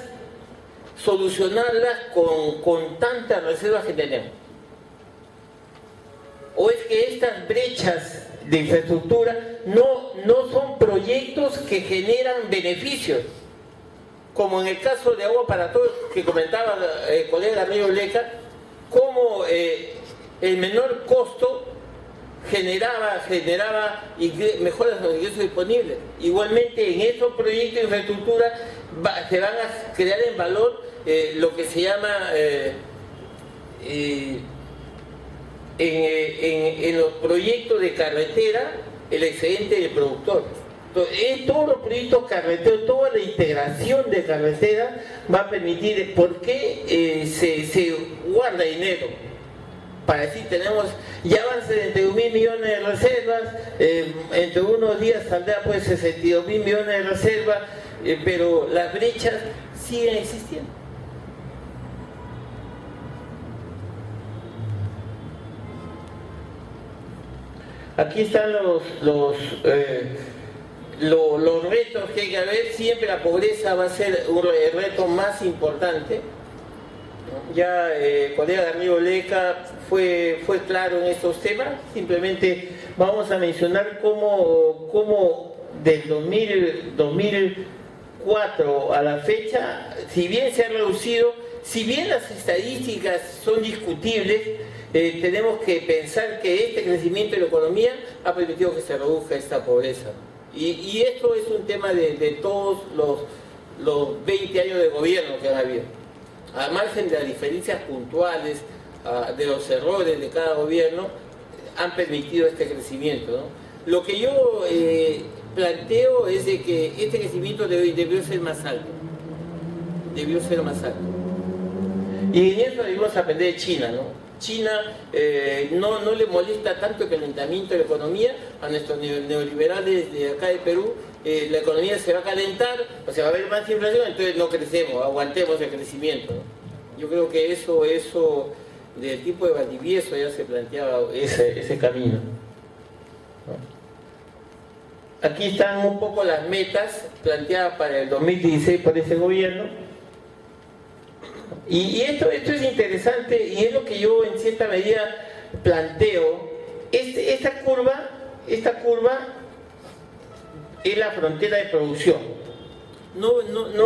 solucionarlas con tantas reservas que tenemos? ¿O es que estas brechas de infraestructura no son proyectos que generan beneficios? Como en el caso de Agua para Todos que comentaba el colega Río Leca, cómo el menor costo generaba mejoras de los ingresos disponibles. Igualmente en estos proyectos de infraestructura se van a crear en valor lo que se llama en los proyectos de carretera el excedente del productor. Entonces, todos los proyectos carreteros, toda la integración de carretera va a permitir, ¿por qué se guarda dinero? Para decir, ya van 71.000 millones de reservas, entre unos días saldrá pues 62.000 millones de reservas, pero las brechas siguen existiendo. Aquí están los retos que hay que ver. Siempre la pobreza va a ser el reto más importante. Ya el colega Garrido Leca fue claro en estos temas. Simplemente vamos a mencionar cómo del 2004 a la fecha, si bien se ha reducido, si bien las estadísticas son discutibles, tenemos que pensar que este crecimiento de la economía ha permitido que se reduzca esta pobreza. Y esto es un tema de todos los 20 años de gobierno que han habido. Al margen de las diferencias puntuales, de los errores de cada gobierno, han permitido este crecimiento, ¿no? Lo que yo planteo es de que este crecimiento debió ser más alto. Debió ser más alto. Y en eso debemos aprender de China, ¿no? China no le molesta tanto el calentamiento de la economía. A nuestros neoliberales de acá de Perú, la economía se va a calentar, o sea, va a haber más inflación, entonces no crecemos, aguantemos el crecimiento, ¿no? Yo creo que eso del tipo de Valdivieso ya se planteaba ese camino, ¿no? Aquí están un poco las metas planteadas para el 2016 por ese gobierno. Y esto es interesante y es lo que yo en cierta medida planteo. Esta curva es la frontera de producción. No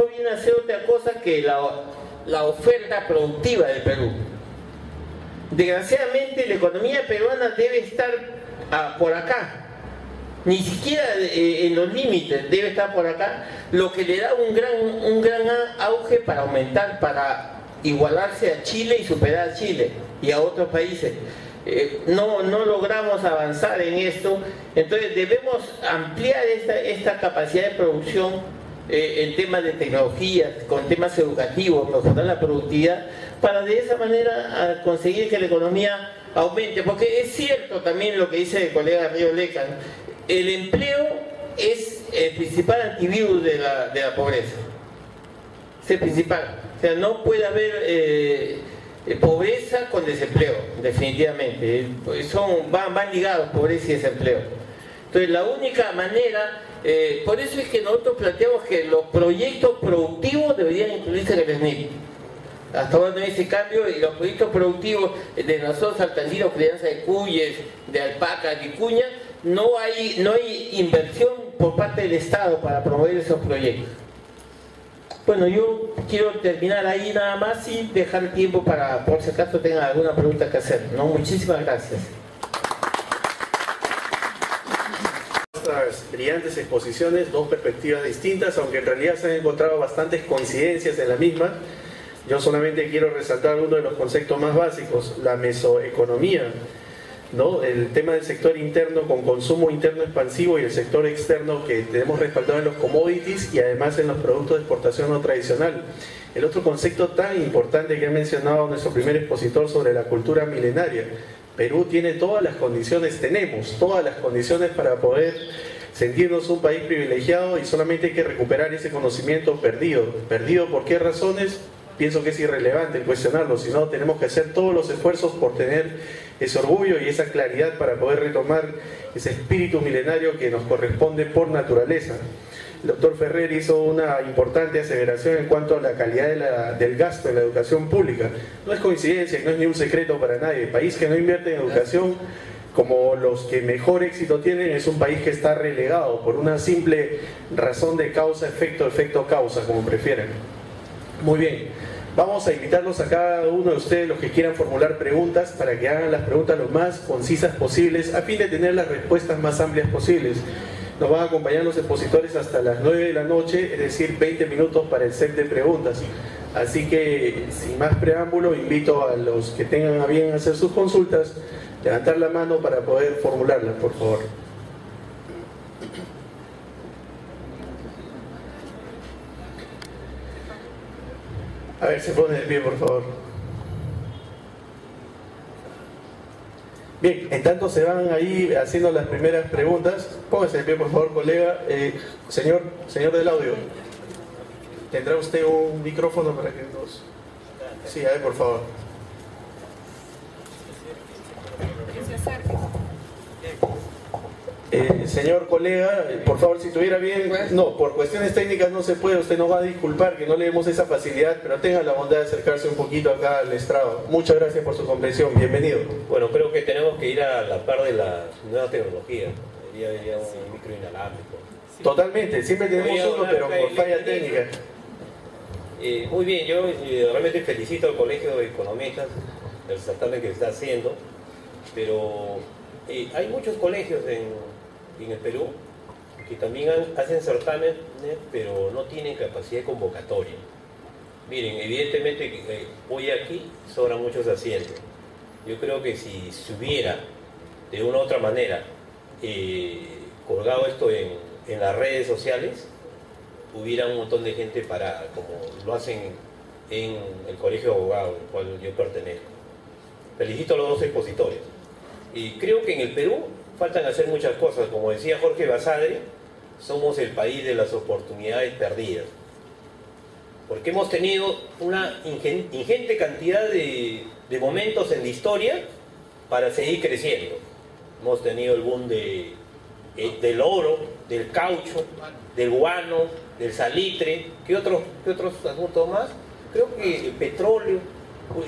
viene a ser otra cosa que la oferta productiva del Perú. Desgraciadamente la economía peruana debe estar por acá. Ni siquiera en los límites debe estar por acá, lo que le da un gran auge para aumentar, para igualarse a Chile y superar a Chile y a otros países. No logramos avanzar en esto, entonces debemos ampliar esta capacidad de producción en temas de tecnología, con temas educativos, mejorar la productividad, para de esa manera conseguir que la economía aumente, porque es cierto también lo que dice el colega Río Leca, ¿no? El empleo es el principal antivirus de la pobreza, es el principal. O sea, no puede haber pobreza con desempleo, definitivamente. Van ligados pobreza y desempleo. Entonces, la única manera, por eso es que nosotros planteamos que los proyectos productivos deberían incluirse en el SNIP. Hasta ahora no hay ese cambio y los proyectos productivos de nosotros, Altandinos, Crianza de Cuyes, de Alpaca, de Vicuña, no hay inversión por parte del Estado para promover esos proyectos. Bueno, yo quiero terminar ahí nada más y dejar tiempo para, por si acaso tengan alguna pregunta que hacer, ¿no? Muchísimas gracias. unas brillantes exposiciones, dos perspectivas distintas, aunque en realidad se han encontrado bastantes coincidencias en la misma. Yo solamente quiero resaltar uno de los conceptos más básicos, la mesoeconomía, ¿no? El tema del sector interno con consumo interno expansivo y el sector externo que tenemos respaldado en los commodities y además en los productos de exportación no tradicional. El otro concepto tan importante que ha mencionado nuestro primer expositor sobre la cultura milenaria. Perú tiene todas las condiciones, tenemos todas las condiciones para poder sentirnos un país privilegiado y solamente hay que recuperar ese conocimiento perdido. ¿Perdido por qué razones? Pienso que es irrelevante el cuestionarlo, sino tenemos que hacer todos los esfuerzos por tener ese orgullo y esa claridad para poder retomar ese espíritu milenario que nos corresponde por naturaleza. El doctor Ferrer hizo una importante aseveración en cuanto a la calidad del gasto en la educación pública. No es coincidencia, no es ni un secreto para nadie. El país que no invierte en educación, como los que mejor éxito tienen, es un país que está relegado por una simple razón de causa-efecto, efecto-causa, como prefieran. Muy bien, vamos a invitarlos a cada uno de ustedes, los que quieran formular preguntas, para que hagan las preguntas lo más concisas posibles, a fin de tener las respuestas más amplias posibles. Nos van a acompañar los expositores hasta las 9 de la noche, es decir, 20 minutos para el set de preguntas. Así que, sin más preámbulo, invito a los que tengan a bien hacer sus consultas, levantar la mano para poder formularlas, por favor. A ver, se pone de pie, por favor. Bien, en tanto se van ahí haciendo las primeras preguntas. Póngase de pie, por favor, colega. Señor del audio, ¿tendrá usted un micrófono para que nos...? Sí, a ver, por favor. Señor colega, por favor, si estuviera bien... No, por cuestiones técnicas no se puede, usted nos va a disculpar que no le demos esa facilidad, pero tenga la bondad de acercarse un poquito acá al estrado. Muchas gracias por su comprensión, bienvenido. Bueno, creo que tenemos que ir a la par de las nuevas tecnologías. Debería un micro inalámbrico. Totalmente, siempre tenemos uno, pero por falla técnica. Muy bien, yo realmente felicito al Colegio de Economistas del certamen que se está haciendo, pero hay muchos colegios en el Perú que también hacen certámenes, pero no tienen capacidad de convocatoria. Miren, evidentemente hoy aquí sobran muchos asientos. Yo creo que si se hubiera de una u otra manera colgado esto en las redes sociales, hubiera un montón de gente parada, como lo hacen en el Colegio de Abogados, al cual yo pertenezco. Felicito a los dos expositores. Y creo que en el Perú faltan hacer muchas cosas. Como decía Jorge Basadre, somos el país de las oportunidades perdidas. Porque hemos tenido una ingente cantidad de momentos en la historia para seguir creciendo. Hemos tenido el boom del oro, del caucho, del guano, del salitre. ¿Qué otros asuntos más? Creo que el petróleo.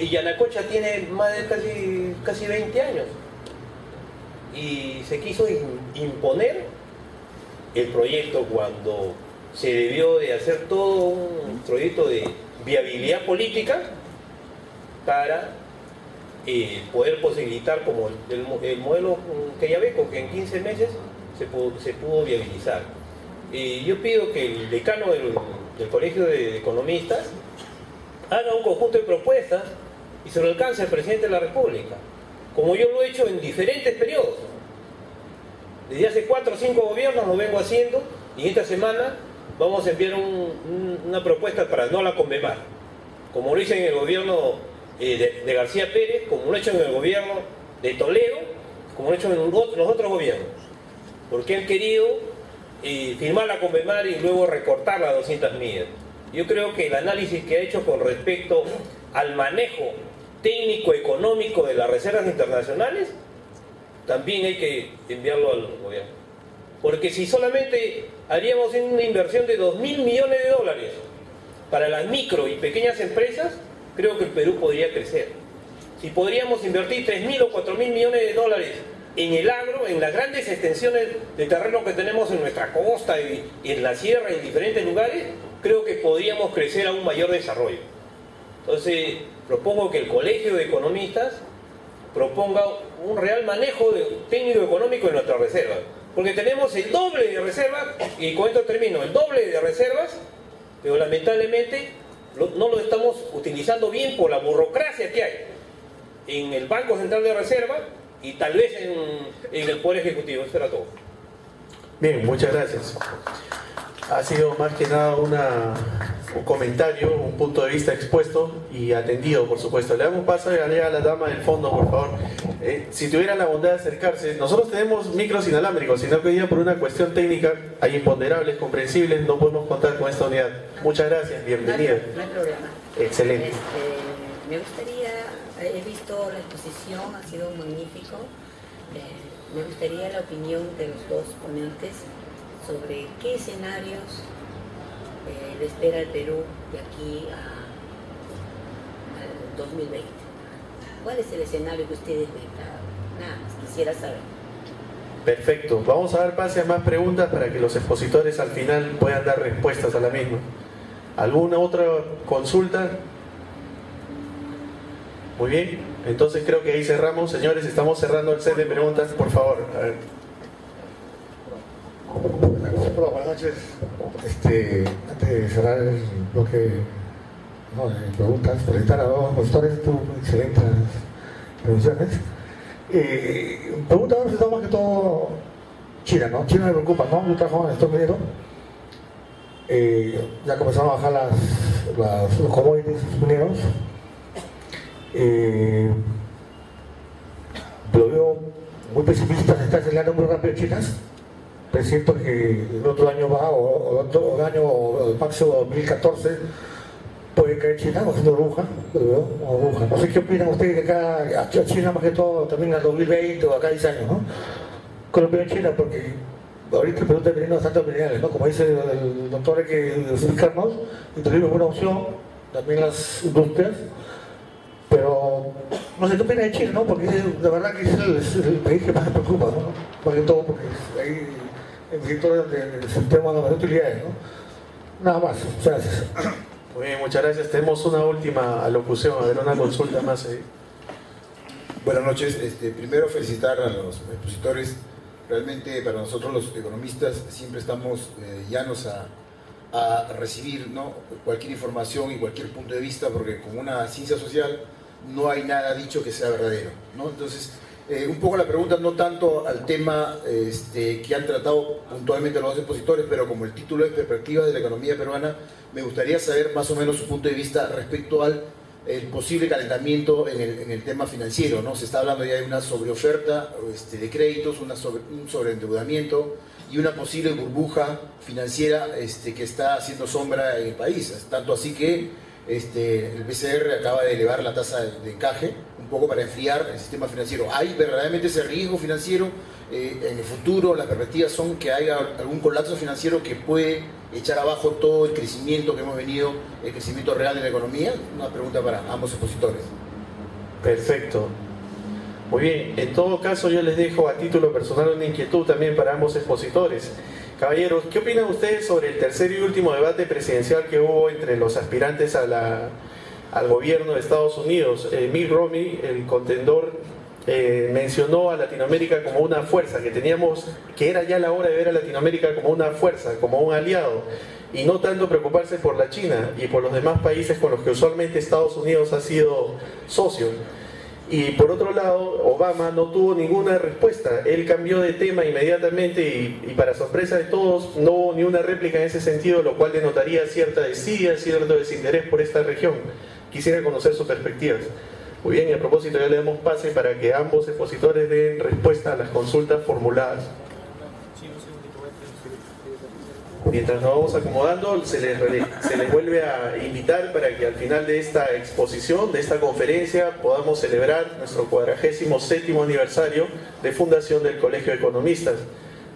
Y Yanacocha tiene más de casi 20 años. Y se quiso imponer el proyecto cuando se debió de hacer todo un proyecto de viabilidad política para poder posibilitar como el modelo Quellaveco, que en 15 meses se pudo viabilizar. Yo pido que el decano del Colegio de Economistas haga un conjunto de propuestas y se lo alcance al presidente de la República, como yo lo he hecho en diferentes periodos. Desde hace 4 o 5 gobiernos lo vengo haciendo, y esta semana vamos a enviar una propuesta para no la Convemar, como lo hice en el gobierno de García Pérez, como lo he hecho en el gobierno de Toledo, como lo he hecho en los otros gobiernos, porque han querido firmar la Convemar y luego recortar las 200 millas. Yo creo que el análisis que ha hecho con respecto al manejo técnico-económico de las reservas internacionales también hay que enviarlo al gobierno. Porque si solamente haríamos una inversión de 2.000 millones de dólares para las micro y pequeñas empresas, creo que el Perú podría crecer. Si podríamos invertir 3.000 o 4.000 millones de dólares en el agro, en las grandes extensiones de terreno que tenemos en nuestra costa y en la sierra, en diferentes lugares, creo que podríamos crecer a un mayor desarrollo. Entonces, propongo que el Colegio de Economistas proponga un real manejo técnico-económico de nuestras reservas. Porque tenemos el doble de reservas, y con esto termino, el doble de reservas, pero lamentablemente no lo estamos utilizando bien por la burocracia que hay en el Banco Central de Reserva y tal vez en el Poder Ejecutivo. Eso era todo. Bien, muchas gracias. Ha sido más que nada un comentario, un punto de vista expuesto y atendido, por supuesto. Le damos paso a la dama del fondo, por favor. Si tuvieran la bondad de acercarse, nosotros tenemos micros inalámbricos, sino que hoy día por una cuestión técnica hay imponderables, comprensibles, no podemos contar con esta unidad. Muchas gracias, bienvenida. No hay problema. Excelente. Me gustaría, he visto la exposición, ha sido magnífico. Me gustaría la opinión de los dos ponentes sobre qué escenarios le espera al Perú de aquí al 2020. ¿Cuál es el escenario que ustedes ven? Nada más, quisiera saber. Perfecto. Vamos a dar pase a más preguntas para que los expositores al final puedan dar respuestas a la misma. ¿Alguna otra consulta? Muy bien. Entonces creo que ahí cerramos. Señores, estamos cerrando el set de preguntas. Por favor. A ver. Buenas noches. Antes de cerrar el bloque de preguntas, felicitar a los expositores, tuvo excelentes prevenciones. Pregunta más que todo China, ¿no? China me preocupa, ¿no? Yo trabajo en el sector minero. Ya comenzaron a bajar los commodities mineros. Lo veo muy pesimista, se está acelerando muy rápido China. Presiento que el otro año va, o el otro año, o el máximo 2014, puede caer China haciendo burbuja, burbuja. No sé qué opinan ustedes de acá a China, más que todo también al 2020 o acá 10 años, ¿no? ¿Qué opinan en China? Porque ahorita el Perú está teniendo bastantes minerales, ¿no? Como dice el doctor, hay que diversificarnos, y turismo es una opción, también las industrias. Pero no sé qué opina de Chile, ¿no? Porque de verdad que es el país que más me preocupa, ¿no? Más que todo porque hay el sector del sistema de las utilidades, ¿no? Nada más, muchas gracias. Muy bien, muchas gracias. Tenemos una última alocución, a ver, una consulta más. Buenas noches. Primero felicitar a los expositores. Realmente para nosotros los economistas siempre estamos llanos a recibir, ¿no?, cualquier información y cualquier punto de vista, porque como una ciencia social no hay nada dicho que sea verdadero, ¿no? Entonces, un poco la pregunta no tanto al tema que han tratado puntualmente los dos expositores, pero como el título es Perspectivas de la economía peruana, me gustaría saber más o menos su punto de vista respecto al posible calentamiento en el tema financiero, ¿no? Se está hablando ya de una sobreoferta de créditos, un sobreendeudamiento y una posible burbuja financiera que está haciendo sombra en el país. Tanto así que el BCR acaba de elevar la tasa de encaje un poco para enfriar el sistema financiero. ¿Hay verdaderamente ese riesgo financiero en el futuro? Las perspectivas son que haya algún colapso financiero que puede echar abajo todo el crecimiento que hemos venido, el crecimiento real de la economía. Una pregunta para ambos expositores. Perfecto. Muy bien, en todo caso yo les dejo a título personal una inquietud también para ambos expositores. Caballeros, ¿qué opinan ustedes sobre el tercer y último debate presidencial que hubo entre los aspirantes al gobierno de Estados Unidos? Mitt Romney, el contendor, mencionó a Latinoamérica como una fuerza, que era ya la hora de ver a Latinoamérica como una fuerza, como un aliado, y no tanto preocuparse por la China y por los demás países con los que usualmente Estados Unidos ha sido socio. Y por otro lado, Obama no tuvo ninguna respuesta. Él cambió de tema inmediatamente y para sorpresa de todos no hubo ni una réplica en ese sentido, lo cual denotaría cierta desidia, cierto desinterés por esta región. Quisiera conocer sus perspectivas. Muy bien, y a propósito ya le damos pase para que ambos expositores den respuesta a las consultas formuladas. Mientras nos vamos acomodando, se les vuelve a invitar para que al final de esta exposición, de esta conferencia, podamos celebrar nuestro 47º aniversario de fundación del Colegio de Economistas.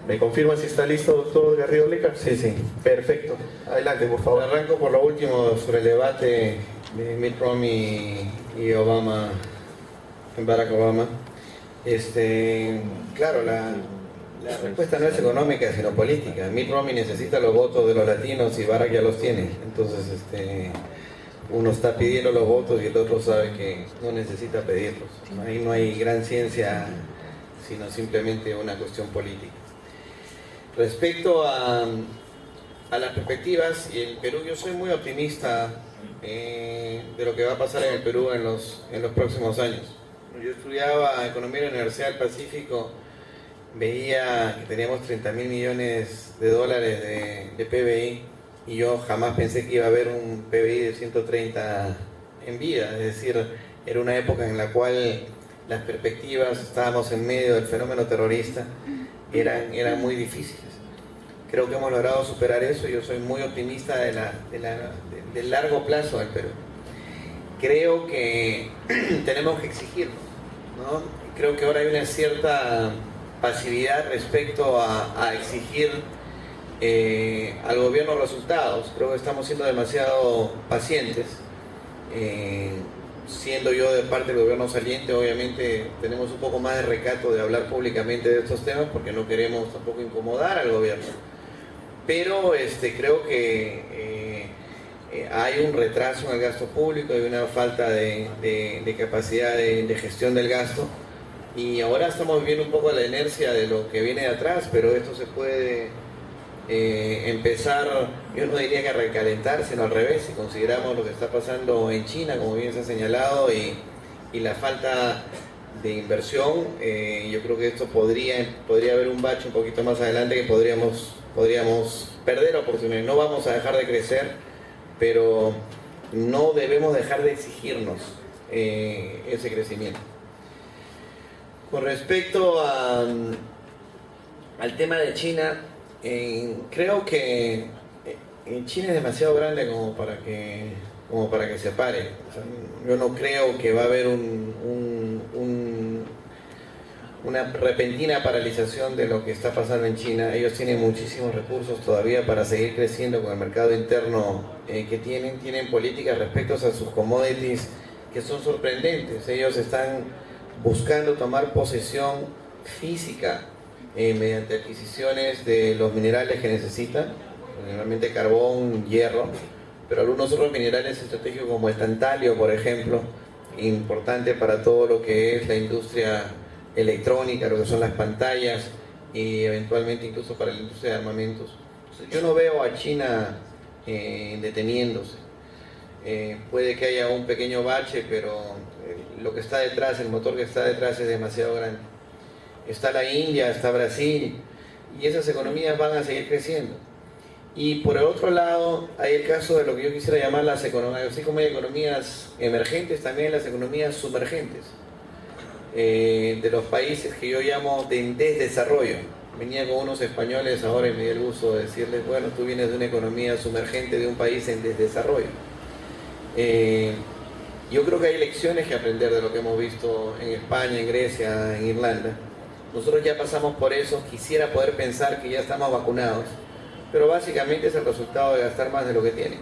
¿Me confirma si está listo, doctor Garrido Leca? Sí, sí. Perfecto. Adelante, por favor. Arranco por lo último sobre el debate de Mitt Romney y Obama, Barack Obama. Claro, la respuesta no es económica, sino política. Mitt Romney necesita los votos de los latinos y Barack ya los tiene. Entonces, uno está pidiendo los votos y el otro sabe que no necesita pedirlos. Ahí no hay gran ciencia, sino simplemente una cuestión política. Respecto a las perspectivas, y el Perú, yo soy muy optimista de lo que va a pasar en el Perú en los próximos años. Yo estudiaba economía en la Universidad del Pacífico, veía que teníamos 30.000 millones de dólares de PBI, y yo jamás pensé que iba a haber un PBI de 130 en vida. Es decir, era una época en la cual las perspectivas, estábamos en medio del fenómeno terrorista, eran muy difíciles. Creo que hemos logrado superar eso y yo soy muy optimista del largo plazo del Perú. Creo que tenemos que exigirlo, ¿no? Creo que ahora hay una cierta pasividad respecto a exigir al gobierno resultados. Creo que estamos siendo demasiado pacientes. Siendo yo de parte del gobierno saliente, obviamente tenemos un poco más de recato de hablar públicamente de estos temas porque no queremos tampoco incomodar al gobierno. Pero creo que hay un retraso en el gasto público, hay una falta de capacidad de gestión del gasto, y ahora estamos viendo un poco la inercia de lo que viene de atrás, pero esto se puede empezar, yo no diría que a recalentar, sino al revés, si consideramos lo que está pasando en China, como bien se ha señalado, y la falta de inversión. Yo creo que esto podría haber un bache un poquito más adelante que podríamos perder oportunidades. No vamos a dejar de crecer, pero no debemos dejar de exigirnos ese crecimiento. Con respecto al tema de China, creo que China es demasiado grande como para que se pare. O sea, yo no creo que va a haber una repentina paralización de lo que está pasando en China. Ellos tienen muchísimos recursos todavía para seguir creciendo con el mercado interno que tienen políticas respecto a sus commodities que son sorprendentes. Ellos están buscando tomar posesión física mediante adquisiciones de los minerales que necesitan, generalmente carbón, hierro, pero algunos otros minerales estratégicos como el tantalio, por ejemplo, importante para todo lo que es la industria electrónica, lo que son las pantallas, y eventualmente incluso para la industria de armamentos. Entonces, yo no veo a China deteniéndose. Puede que haya un pequeño bache, pero lo que está detrás, el motor que está detrás es demasiado grande. Está la India, está Brasil, y esas economías van a seguir creciendo. Y por el otro lado, hay el caso de lo que yo quisiera llamar las economías, así como hay economías emergentes, también hay las economías sumergentes, de los países que yo llamo de desarrollo. Venía con unos españoles ahora y me di el gusto de decirles, bueno, tú vienes de una economía sumergente de un país en desarrollo. Yo creo que hay lecciones que aprender de lo que hemos visto en España, en Grecia, en Irlanda. Nosotros ya pasamos por eso. Quisiera poder pensar que ya estamos vacunados, pero básicamente es el resultado de gastar más de lo que tienen.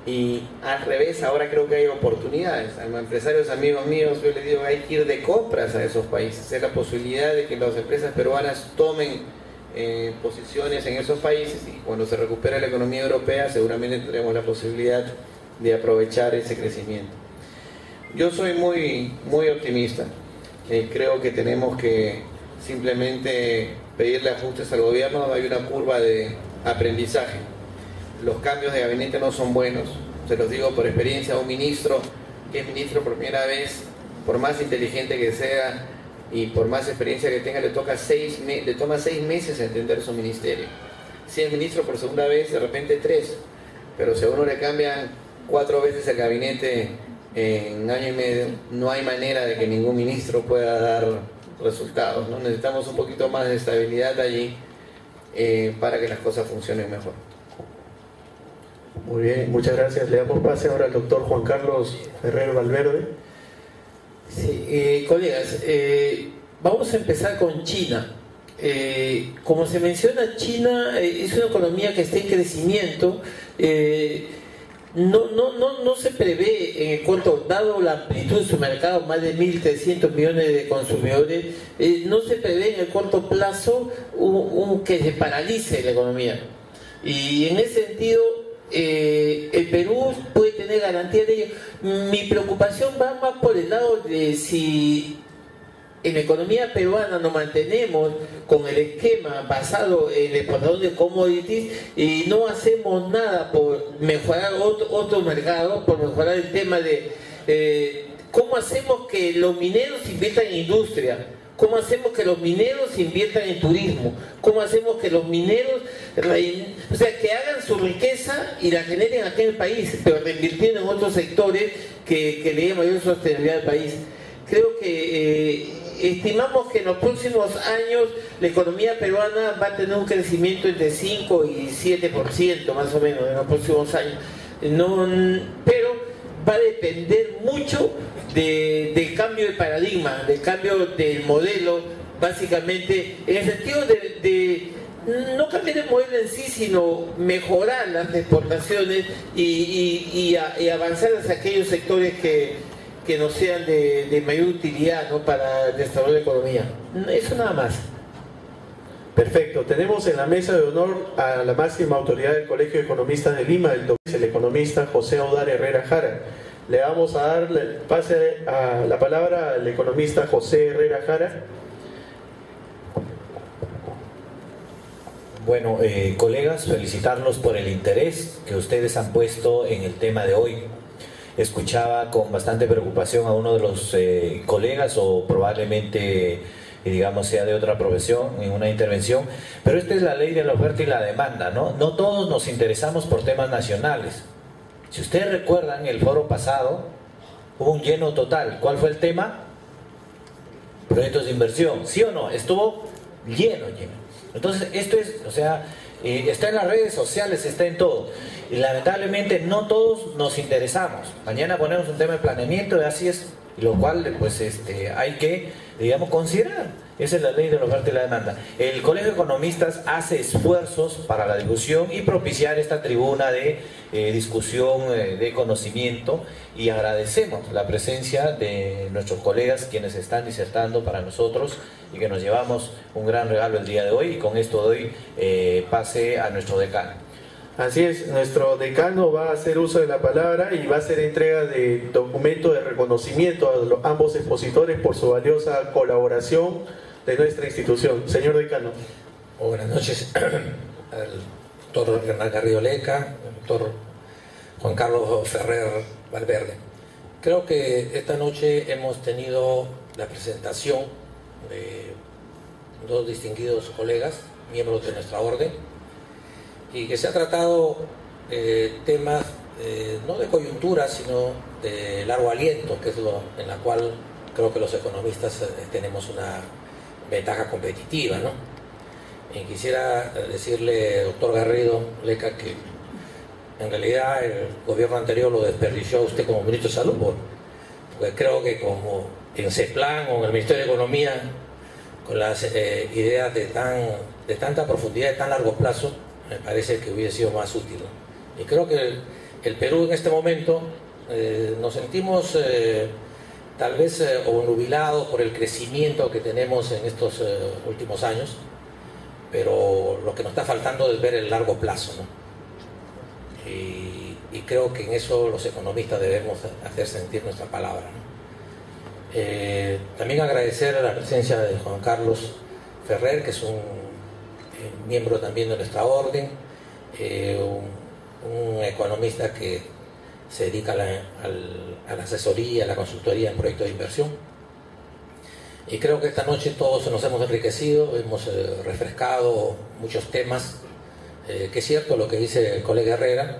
Y al revés, ahora creo que hay oportunidades. A los empresarios amigos míos yo les digo que hay que ir de compras a esos países. Es la posibilidad de que las empresas peruanas tomen posiciones en esos países, y cuando se recupere la economía europea seguramente tendremos la posibilidad de aprovechar ese crecimiento. Yo soy muy optimista. Creo que tenemos que simplemente pedirle ajustes al gobierno. Hay una curva de aprendizaje. Los cambios de gabinete no son buenos. Se los digo por experiencia. Un ministro que es ministro por primera vez, por más inteligente que sea y por más experiencia que tenga, le toma 6 meses entender su ministerio. Si es ministro por segunda vez, de repente 3. Pero si a uno le cambian 4 veces el gabinete en un año y medio, no hay manera de que ningún ministro pueda dar resultados, ¿no? Necesitamos un poquito más de estabilidad allí para que las cosas funcionen mejor. Muy bien, muchas gracias. Le damos pase ahora al doctor Juan Carlos Ferrer Valverde. Sí, colegas, vamos a empezar con China. Como se menciona, China es una economía que está en crecimiento. No se prevé en el corto, dado la amplitud de su mercado, más de 1.300 millones de consumidores, no se prevé en el corto plazo que se paralice la economía. Y en ese sentido, el Perú puede tener garantía de ello. Mi preocupación va más por el lado de si en la economía peruana nos mantenemos con el esquema basado en la exportación de commodities y no hacemos nada por mejorar otro mercado, por mejorar el tema de cómo hacemos que los mineros inviertan en industria, cómo hacemos que los mineros inviertan en turismo, cómo hacemos que los mineros que hagan su riqueza y la generen aquí en el país, pero reinvirtiendo en otros sectores que le den mayor sostenibilidad al país. Creo que estimamos que en los próximos años la economía peruana va a tener un crecimiento entre 5 y 7% más o menos en los próximos años. Pero va a depender mucho del cambio de paradigma, del cambio del modelo, básicamente, en el sentido de no cambiar el modelo en sí, sino mejorar las exportaciones y avanzar hacia aquellos sectores que nos sean de mayor utilidad, ¿no?, para el desarrollo de la economía. Eso nada más. Perfecto. Tenemos en la mesa de honor a la máxima autoridad del Colegio de Economistas de Lima, el economista José Audar Herrera Jara. Le vamos a dar pase a la palabra al economista José Herrera Jara. Bueno, colegas, felicitarlos por el interés que ustedes han puesto en el tema de hoy. Escuchaba con bastante preocupación a uno de los colegas, o probablemente, digamos, sea de otra profesión, en una intervención, pero esta es la ley de la oferta y la demanda, ¿no? No todos nos interesamos por temas nacionales. Si ustedes recuerdan, el foro pasado hubo un lleno total. ¿Cuál fue el tema? Proyectos de inversión, ¿sí o no? Estuvo lleno. Entonces, esto es, o sea, está en las redes sociales, está en todo. Y lamentablemente no todos nos interesamos. Mañana ponemos un tema de planeamiento y así es, lo cual pues hay que, digamos, considerar. Esa es la ley de la oferta y la demanda. El Colegio de Economistas hace esfuerzos para la difusión y propiciar esta tribuna de discusión, de conocimiento, y agradecemos la presencia de nuestros colegas quienes están disertando para nosotros y que nos llevamos un gran regalo el día de hoy, y con esto doy pase a nuestro decano. Así es, nuestro decano va a hacer uso de la palabra y va a hacer entrega de documento de reconocimiento a ambos expositores por su valiosa colaboración de nuestra institución. Señor decano. Buenas noches al doctor Hernán Garrido Leca, al doctor Juan Carlos Ferrer Valverde. Creo que esta noche hemos tenido la presentación de dos distinguidos colegas, miembros de nuestra orden, y que se ha tratado temas no de coyuntura, sino de largo aliento, que es en la cual creo que los economistas tenemos una ventaja competitiva, ¿no? Y quisiera decirle, doctor Garrido Leca, que en realidad el gobierno anterior lo desperdició a usted como ministro de Salud, porque creo que como en CEPLAN o en el Ministerio de Economía, con las ideas de tanta profundidad y tan largo plazo, me parece que hubiese sido más útil, ¿no? Y creo que el Perú en este momento nos sentimos tal vez obnubilados por el crecimiento que tenemos en estos últimos años, pero lo que nos está faltando es ver el largo plazo, ¿no? Y creo que en eso los economistas debemos hacer sentir nuestra palabra, ¿no? También agradecer a la presencia de Juan Carlos Ferrer, que es un miembro también de nuestra orden, un economista que se dedica a la asesoría, a la consultoría en proyectos de inversión. Y creo que esta noche todos nos hemos enriquecido, hemos refrescado muchos temas, que es cierto lo que dice el colega Herrera,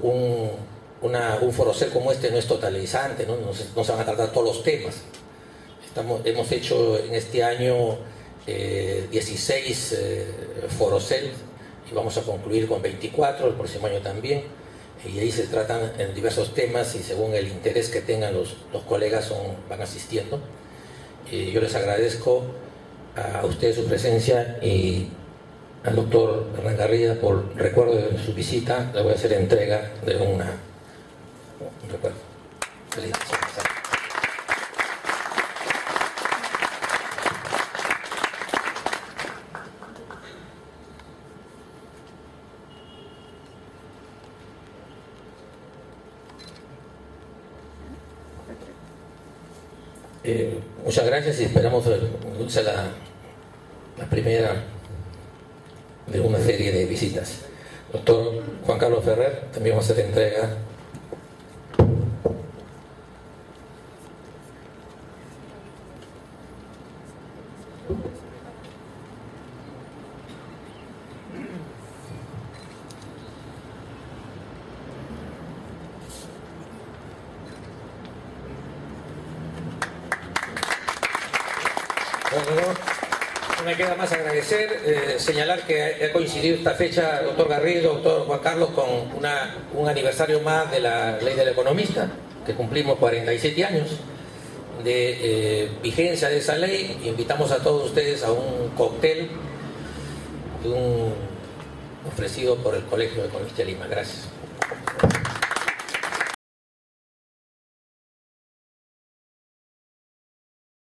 un forocel como este no es totalizante, ¿no? No se van a tratar todos los temas. Hemos hecho en este año 16 forocel y vamos a concluir con 24 el próximo año también, y ahí se tratan en diversos temas y según el interés que tengan los colegas van asistiendo. Yo les agradezco a ustedes su presencia y al doctor Hernán Garrido por recuerdo de su visita. Le voy a hacer entrega de un recuerdo. Feliz. Muchas gracias y esperamos sea la primera de una serie de visitas. Doctor Juan Carlos Ferrer, también va a hacer entrega. Bueno, no me queda más agradecer, señalar que ha coincidido esta fecha, doctor Garrido, doctor Juan Carlos, con un aniversario más de la Ley del Economista, que cumplimos 47 años de vigencia de esa ley. Invitamos a todos ustedes a un cóctel ofrecido por el Colegio de Economistas de Lima. Gracias.